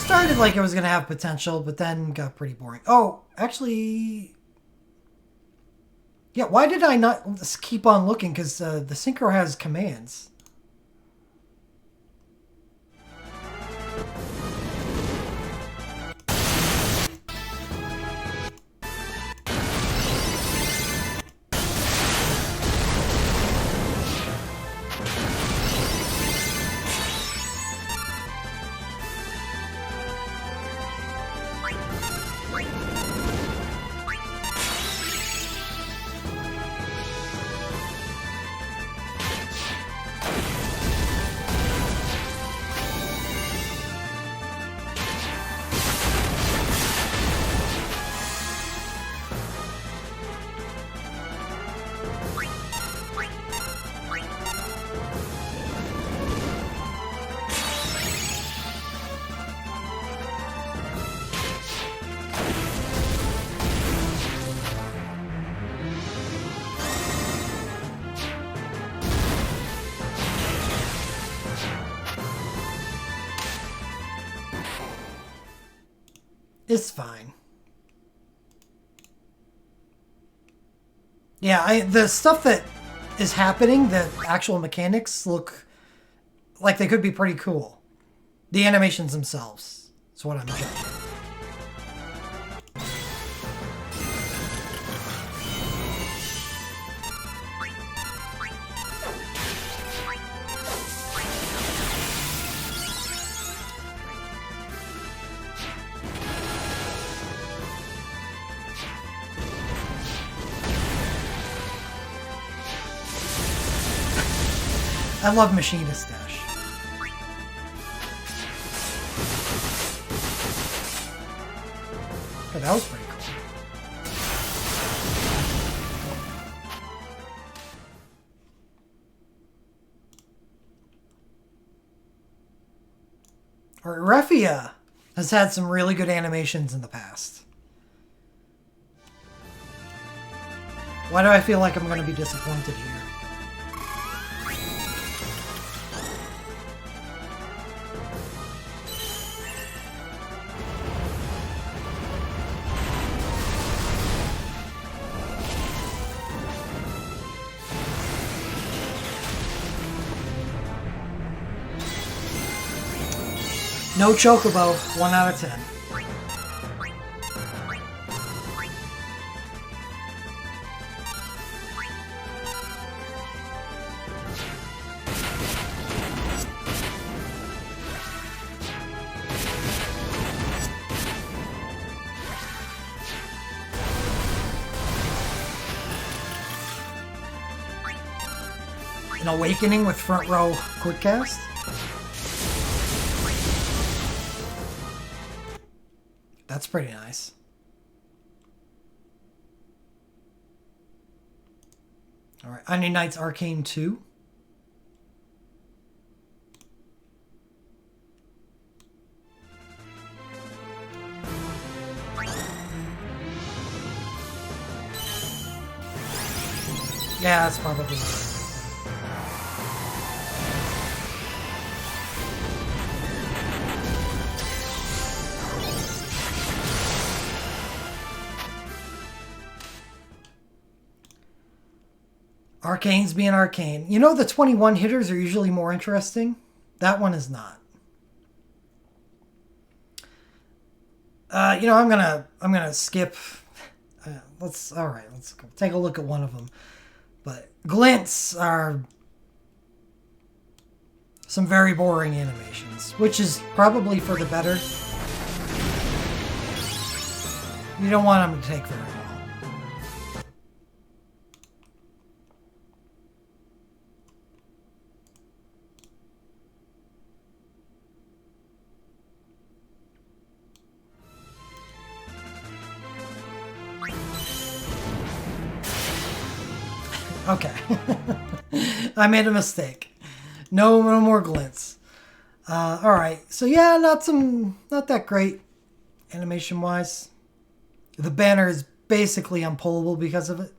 Started like it was going to have potential, but then got pretty boring. Oh, actually... Yeah, why did I not just keep on looking? Because the Synchro has commands. It's fine. Yeah, the stuff that is happening, the actual mechanics look like they could be pretty cool. The animations themselves is what I'm judging. I love Machinist Dash. Oh, that was pretty cool. Alright, Refia has had some really good animations in the past. Why do I feel like I'm going to be disappointed here? No Chocobo, 1 out of 10. An Awakening with front row quickcast? That's pretty nice. Alright, Onion Knights Arcane 2. Yeah, that's probably... Arcane's being arcane. You know the 21 hitters are usually more interesting? That one is not. You know, I'm gonna skip. Let's go take a look at one of them. But glints are some very boring animations, which is probably for the better. You don't want them to take very long. Okay. I made a mistake. No more glints. Alright. So yeah, not that great animation wise. The banner is basically unpullable because of it.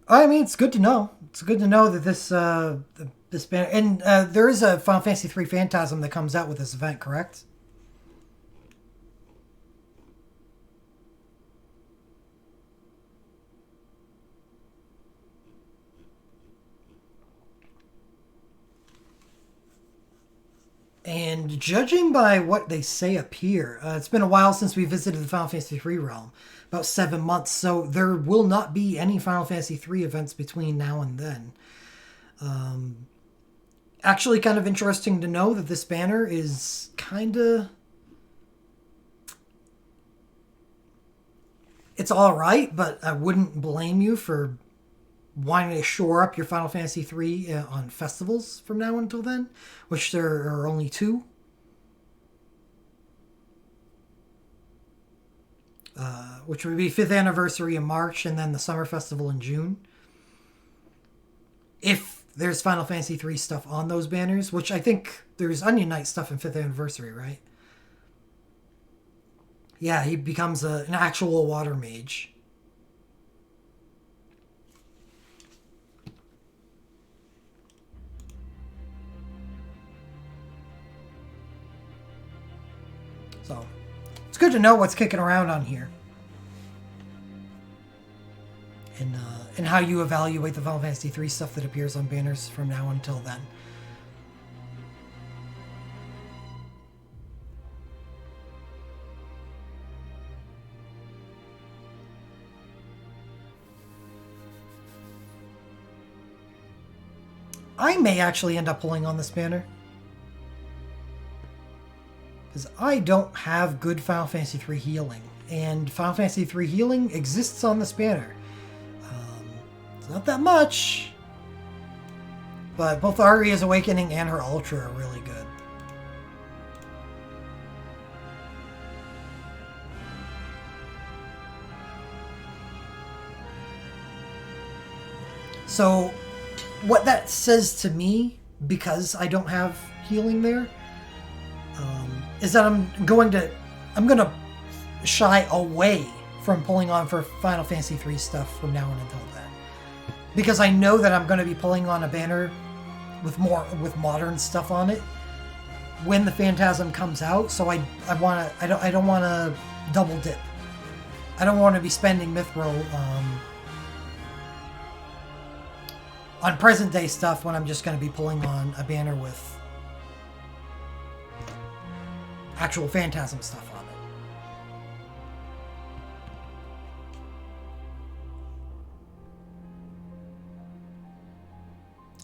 I mean, it's good to know. It's good to know that this banner, and there is a Final Fantasy III Phantasm that comes out with this event, correct? And judging by what they say up here, it's been a while since we visited the Final Fantasy III realm. About 7 months, so there will not be any Final Fantasy III events between now and then. Actually, kind of interesting to know that this banner is kind of... It's alright, but I wouldn't blame you for wanting to shore up your Final Fantasy III on festivals from now until then, which there are only 2. Which would be 5th anniversary in March and then the Summer Festival in June. If there's Final Fantasy III stuff on those banners, which I think there's Onion Knight stuff in 5th anniversary, right? Yeah, he becomes an actual water mage. So it's good to know what's kicking around on here. And how you evaluate the Final Fantasy III stuff that appears on banners from now until then. I may actually end up pulling on this banner. Because I don't have good Final Fantasy III healing. And Final Fantasy III healing exists on this banner. It's not that much. But both Aria's Awakening and her Ultra are really good. So what that says to me, because I don't have healing there, is that I'm gonna shy away from pulling on for Final Fantasy III stuff from now on until then, because I know that I'm going to be pulling on a banner with modern stuff on it when the Phantasm comes out. So I don't want to double dip. I don't want to be spending Mithril on present day stuff when I'm just going to be pulling on a banner with actual Phantasm stuff on it.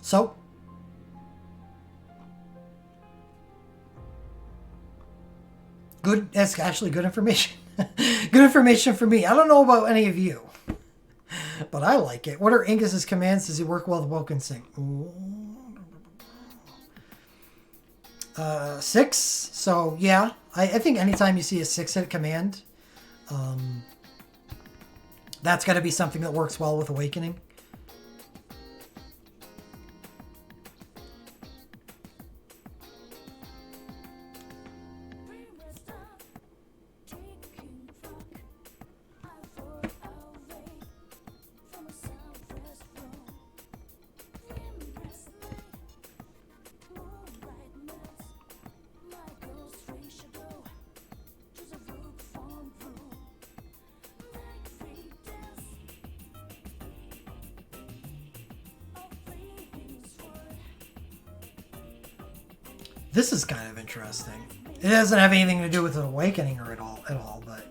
So, good. That's actually good information. Good information for me. I don't know about any of you, but I like it. What are Angus's commands? Does he work well with Woken Sync? 6. So yeah, I think anytime you see a 6-hit command, that's got to be something that works well with Awakening. This is kind of interesting. It doesn't have anything to do with an Awakening or at all, but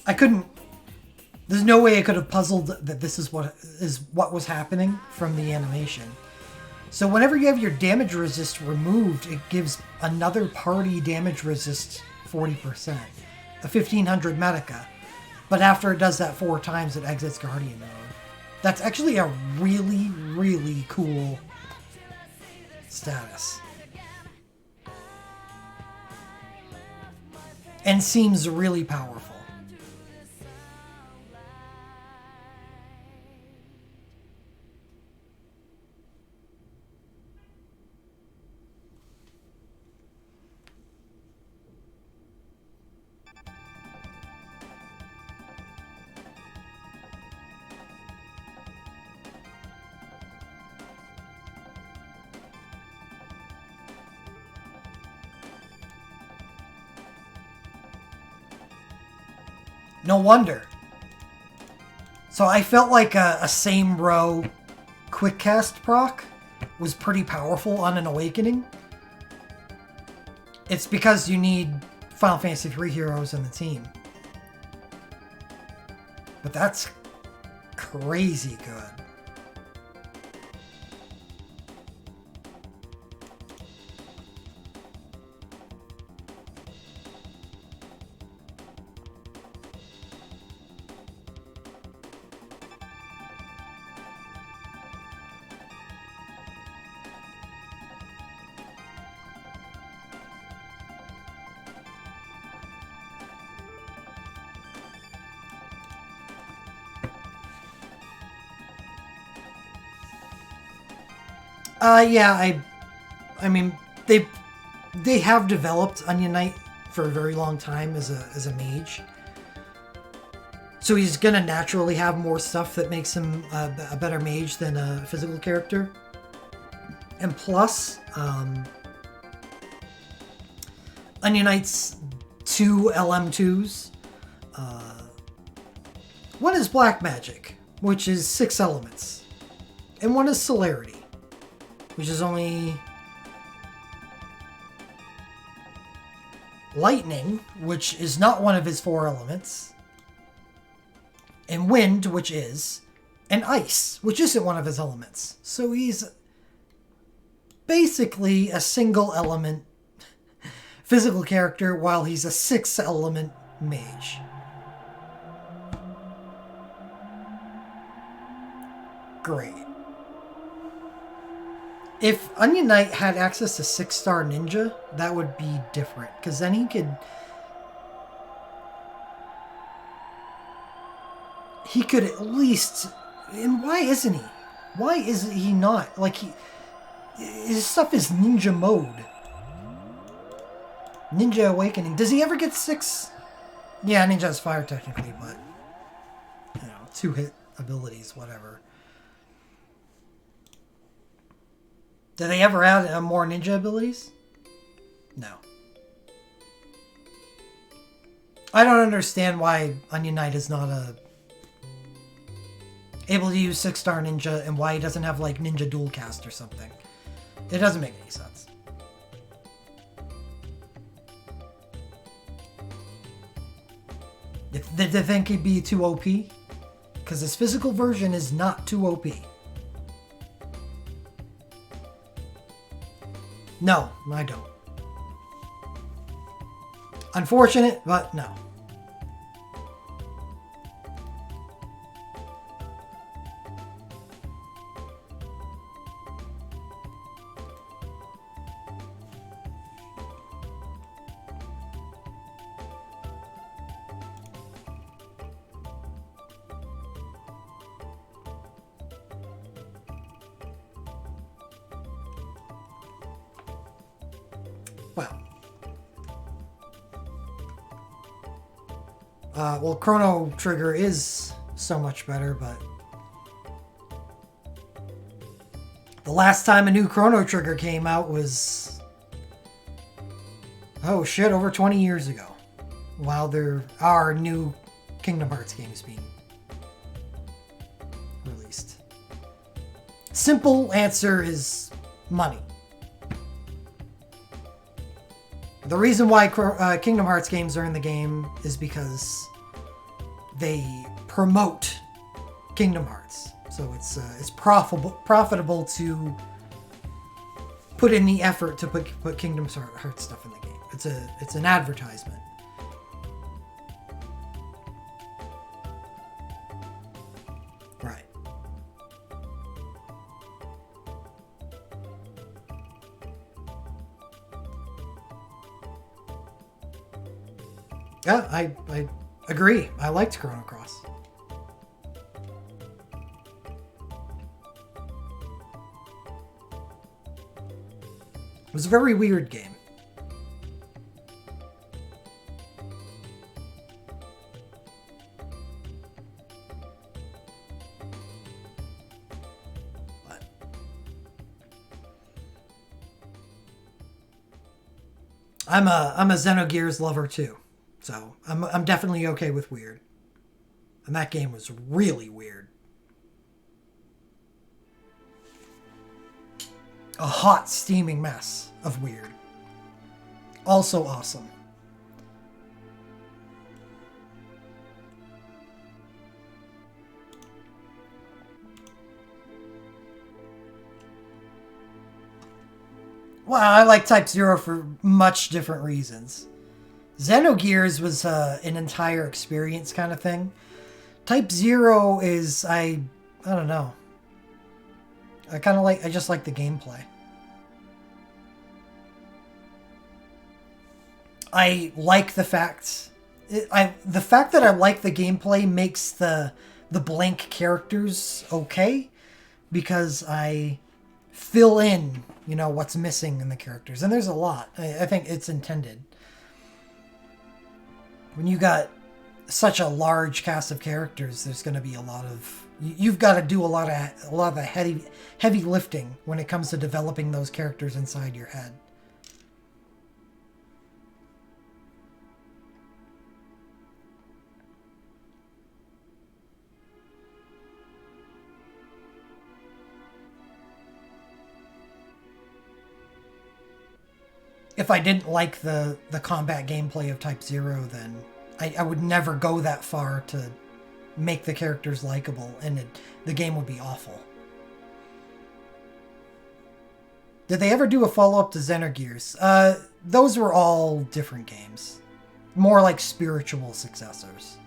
I couldn't. There's no way I could have puzzled that this is what was happening from the animation. So whenever you have your damage resist removed, it gives another party damage resist 40%, a 1500 Medica. But after it does that 4 times, it exits Guardian mode. That's actually a really, really cool status. And seems really powerful. No wonder. So I felt like a same row quick cast proc was pretty powerful on an Awakening. It's because you need Final Fantasy III heroes in the team. But that's crazy good. Yeah, I mean, they have developed Onion Knight for a very long time as a mage. So he's gonna naturally have more stuff that makes him a better mage than a physical character. And plus, Onion Knight's 2 LM2s. One is Black Magic, which is 6 elements. And one is Celerity, which is only Lightning, which is not one of his 4 elements. And Wind, which is. And Ice, which isn't one of his elements. So he's basically a single element physical character while he's a 6 element mage. Great. If Onion Knight had access to 6-star ninja, that would be different. Because then he could at least... And why isn't he? Why is he not? Like, his stuff is ninja mode. Ninja Awakening. Does he ever get 6? Yeah, ninja has fire technically, but... 2-hit abilities, whatever. Do they ever add more ninja abilities? No. I don't understand why Onion Knight is not able to use 6-star ninja and why he doesn't have like ninja dual cast or something. It doesn't make any sense. Did they think he'd be too OP? Because his physical version is not too OP. No, I don't. Unfortunate, but no. Well, Chrono Trigger is so much better, but the last time a new Chrono Trigger came out was, oh shit, over 20 years ago, while there are new Kingdom Hearts games being released. Simple answer is money. The reason why Kingdom Hearts games are in the game is because they promote Kingdom Hearts. So it's profitable to put in the effort to put Kingdom Hearts stuff in the game. It's an advertisement. Right. Yeah, I agree. I liked Chrono Cross. It was a very weird game. But I'm a Xenogears lover too. So I'm definitely okay with weird. And that game was really weird. A hot, steaming mess of weird. Also awesome. Well, I like Type 0 for much different reasons. Xenogears was an entire experience kind of thing. Type 0 is, I don't know. I just like the gameplay. I like the fact... the fact that I like the gameplay makes the blank characters okay. Because I fill in, what's missing in the characters. And there's a lot. I think it's intended. When you got such a large cast of characters, there's going to be a lot of... You've got to do a lot of the heavy lifting when it comes to developing those characters inside your head. if I didn't like the combat gameplay of Type 0, then I would never go that far to make the characters likable, and the game would be awful. Did they ever do a follow-up to Xenogears? Those were all different games. More like spiritual successors.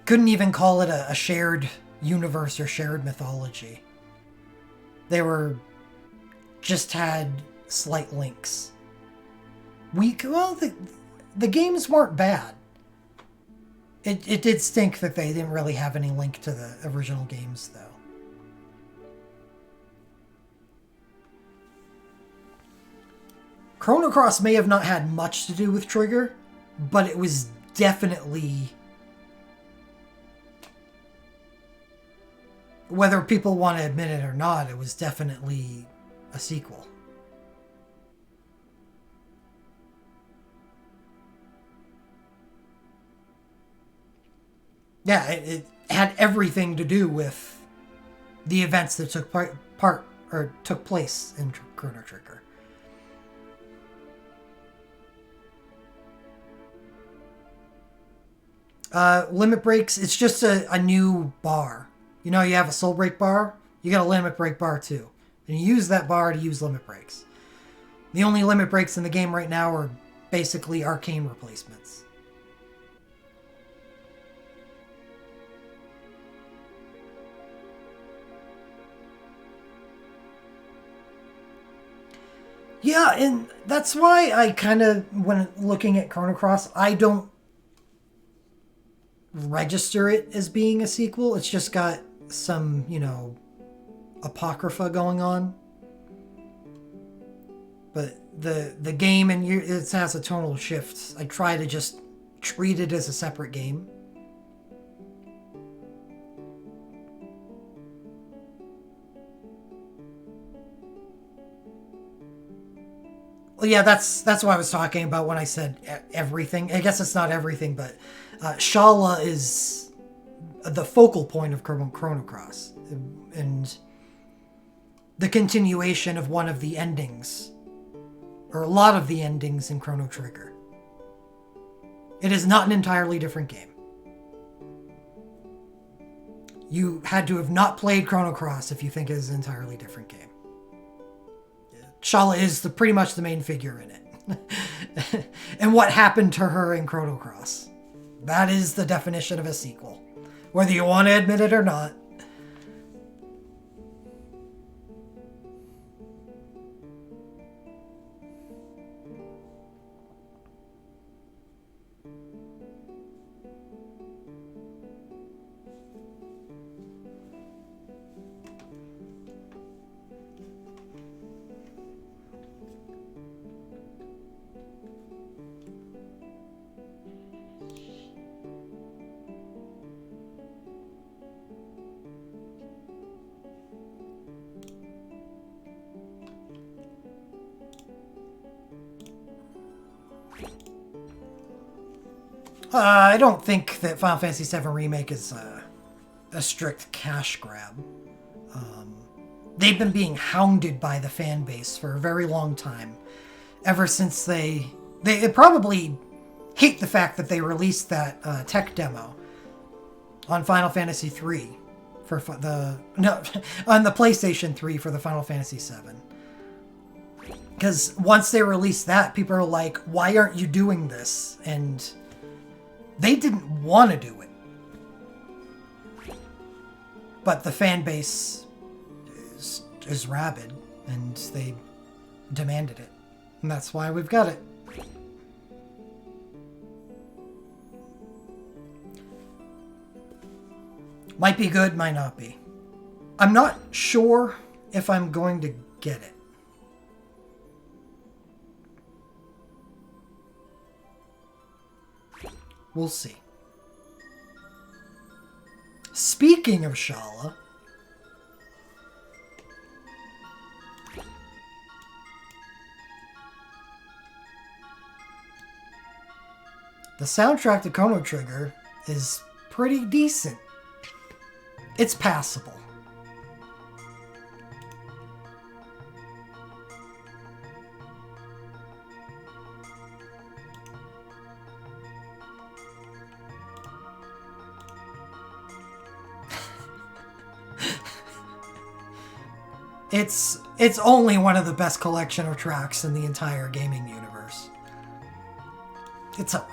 Couldn't even call it a shared universe or shared mythology. They were... just had slight links. Well, the games weren't bad. It did stink that they didn't really have any link to the original games, though. Chrono Cross may have not had much to do with Trigger, but it was definitely... whether people want to admit it or not, it was definitely a sequel. Yeah, it had everything to do with the events that took took place in Chrono Trigger. Limit breaks, it's just a new bar. You know, you have a soul break bar, you got a limit break bar too. And you use that bar to use limit breaks. The only limit breaks in the game right now are basically arcane replacements. Yeah, and that's why I kind of, when looking at Chrono Cross, I don't register it as being a sequel. It's just got some, you know, apocrypha going on. But the game, and it has a tonal shift. I try to just treat it as a separate game. Well, yeah, that's what I was talking about when I said everything. I guess it's not everything, but Shala is the focal point of Chrono Cross, and the continuation of one of the endings, or a lot of the endings in Chrono Trigger. It is not an entirely different game. You had to have not played Chrono Cross if you think it is an entirely different game. Shala is pretty much the main figure in it. And what happened to her in Chrono Cross. That is the definition of a sequel. Whether you want to admit it or not. I don't think that Final Fantasy VII Remake is a strict cash grab. They've been being hounded by the fan base for a very long time. Ever since they probably hate the fact that they released that tech demo on Final Fantasy III on the PlayStation 3 for the Final Fantasy VII. Because once they released that, people are like, why aren't you doing this? And they didn't want to do it. But the fan base is rabid, and they demanded it. And that's why we've got it. Might be good, might not be. I'm not sure if I'm going to get it. We'll see. Speaking of Shala, the soundtrack to Chrono Trigger is pretty decent. It's passable. It's only one of the best collection of tracks in the entire gaming universe. It's alright.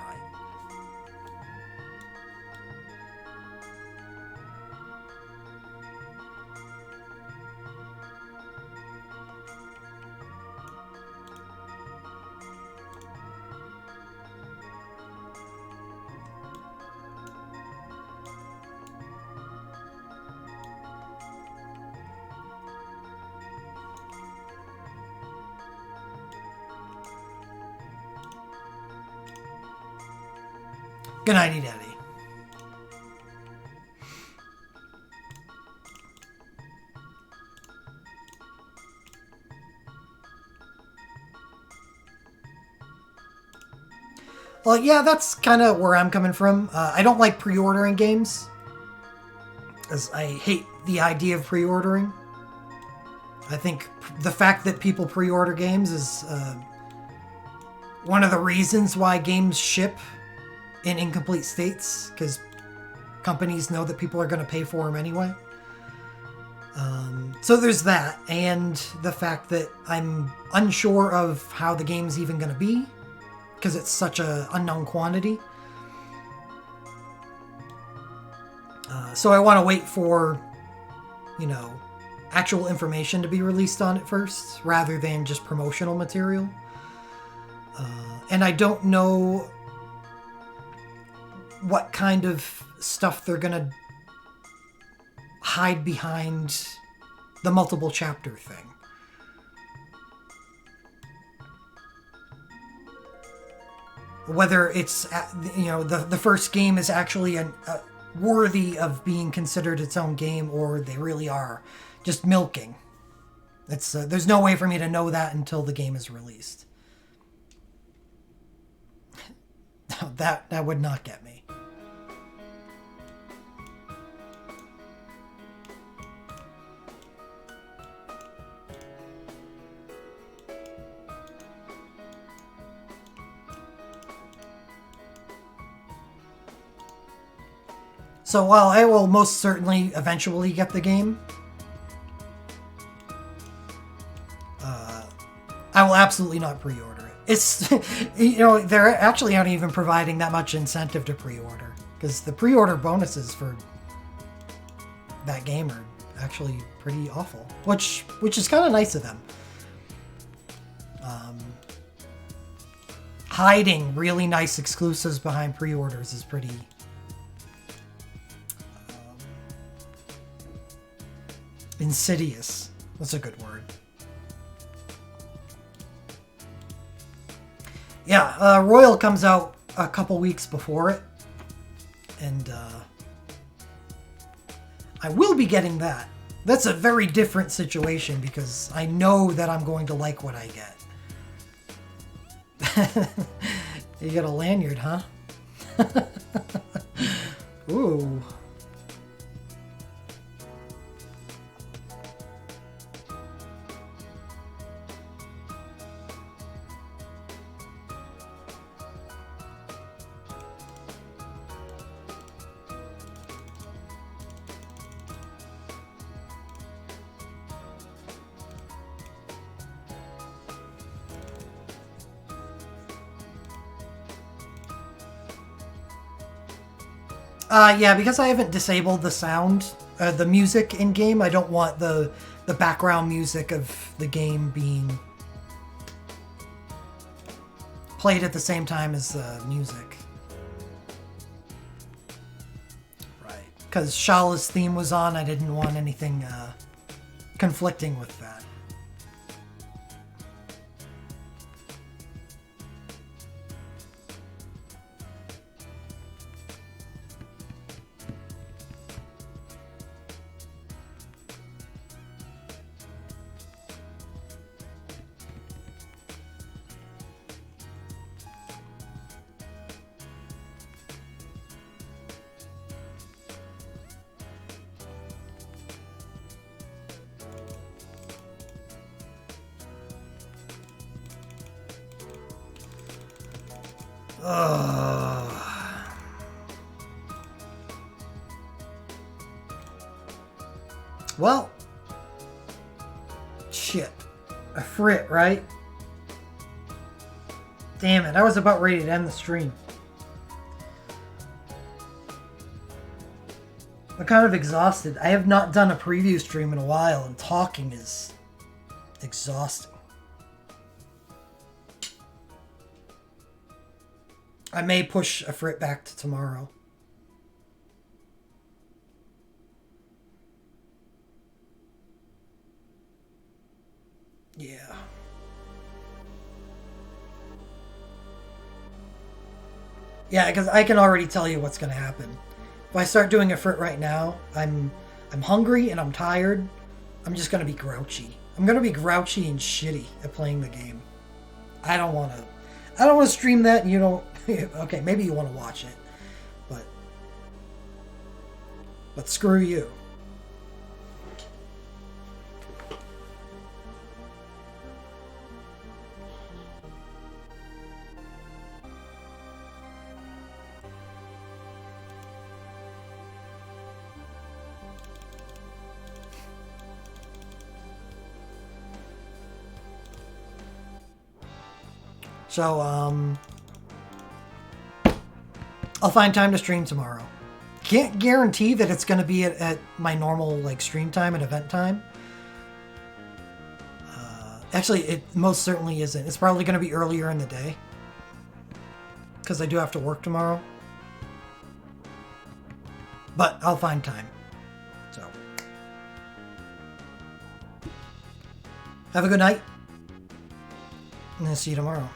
Good night, Daddy. Well, yeah, that's kind of where I'm coming from. I don't like pre-ordering games, as I hate the idea of pre-ordering. I think the fact that people pre-order games is one of the reasons why games ship in incomplete states, because companies know that people are going to pay for them anyway. So there's that, and the fact that I'm unsure of how the game's even going to be, because it's such a unknown quantity. So I want to wait for, actual information to be released on it first, rather than just promotional material. And I don't know what kind of stuff they're gonna hide behind the multiple chapter thing. Whether it's, the first game is actually worthy of being considered its own game, or they really are just milking. There's no way for me to know that until the game is released. That would not get me. So while I will most certainly eventually get the game, I will absolutely not pre-order it. It's, they're actually not even providing that much incentive to pre-order, because the pre-order bonuses for that game are actually pretty awful, which is kind of nice of them. Hiding really nice exclusives behind pre-orders is pretty insidious. That's a good word. Yeah, Royal comes out a couple weeks before it, and I will be getting that. That's a very different situation, because I know that I'm going to like what I get. You got a lanyard, huh? Ooh. Yeah, because I haven't disabled the sound, the music in game. I don't want the background music of the game being played at the same time as the music. Right. Because Shala's theme was on, I didn't want anything conflicting with that. Well, Shit. A frit, right? Damn it, I was about ready to end the stream. I'm kind of exhausted. I have not done a preview stream in a while, and talking is exhausting. I may push a frit back to tomorrow. Yeah. Yeah, because I can already tell you what's going to happen. If I start doing a frit right now, I'm hungry and I'm tired. I'm just going to be grouchy. I'm going to be grouchy and shitty at playing the game. I don't want to stream that and you don't... Okay, maybe you want to watch it. But screw you. So, I'll find time to stream tomorrow. Can't guarantee that it's going to be at my normal like stream time and event time. Actually, it most certainly isn't. It's probably going to be earlier in the day. Because I do have to work tomorrow. But I'll find time. So. Have a good night. And I'll see you tomorrow.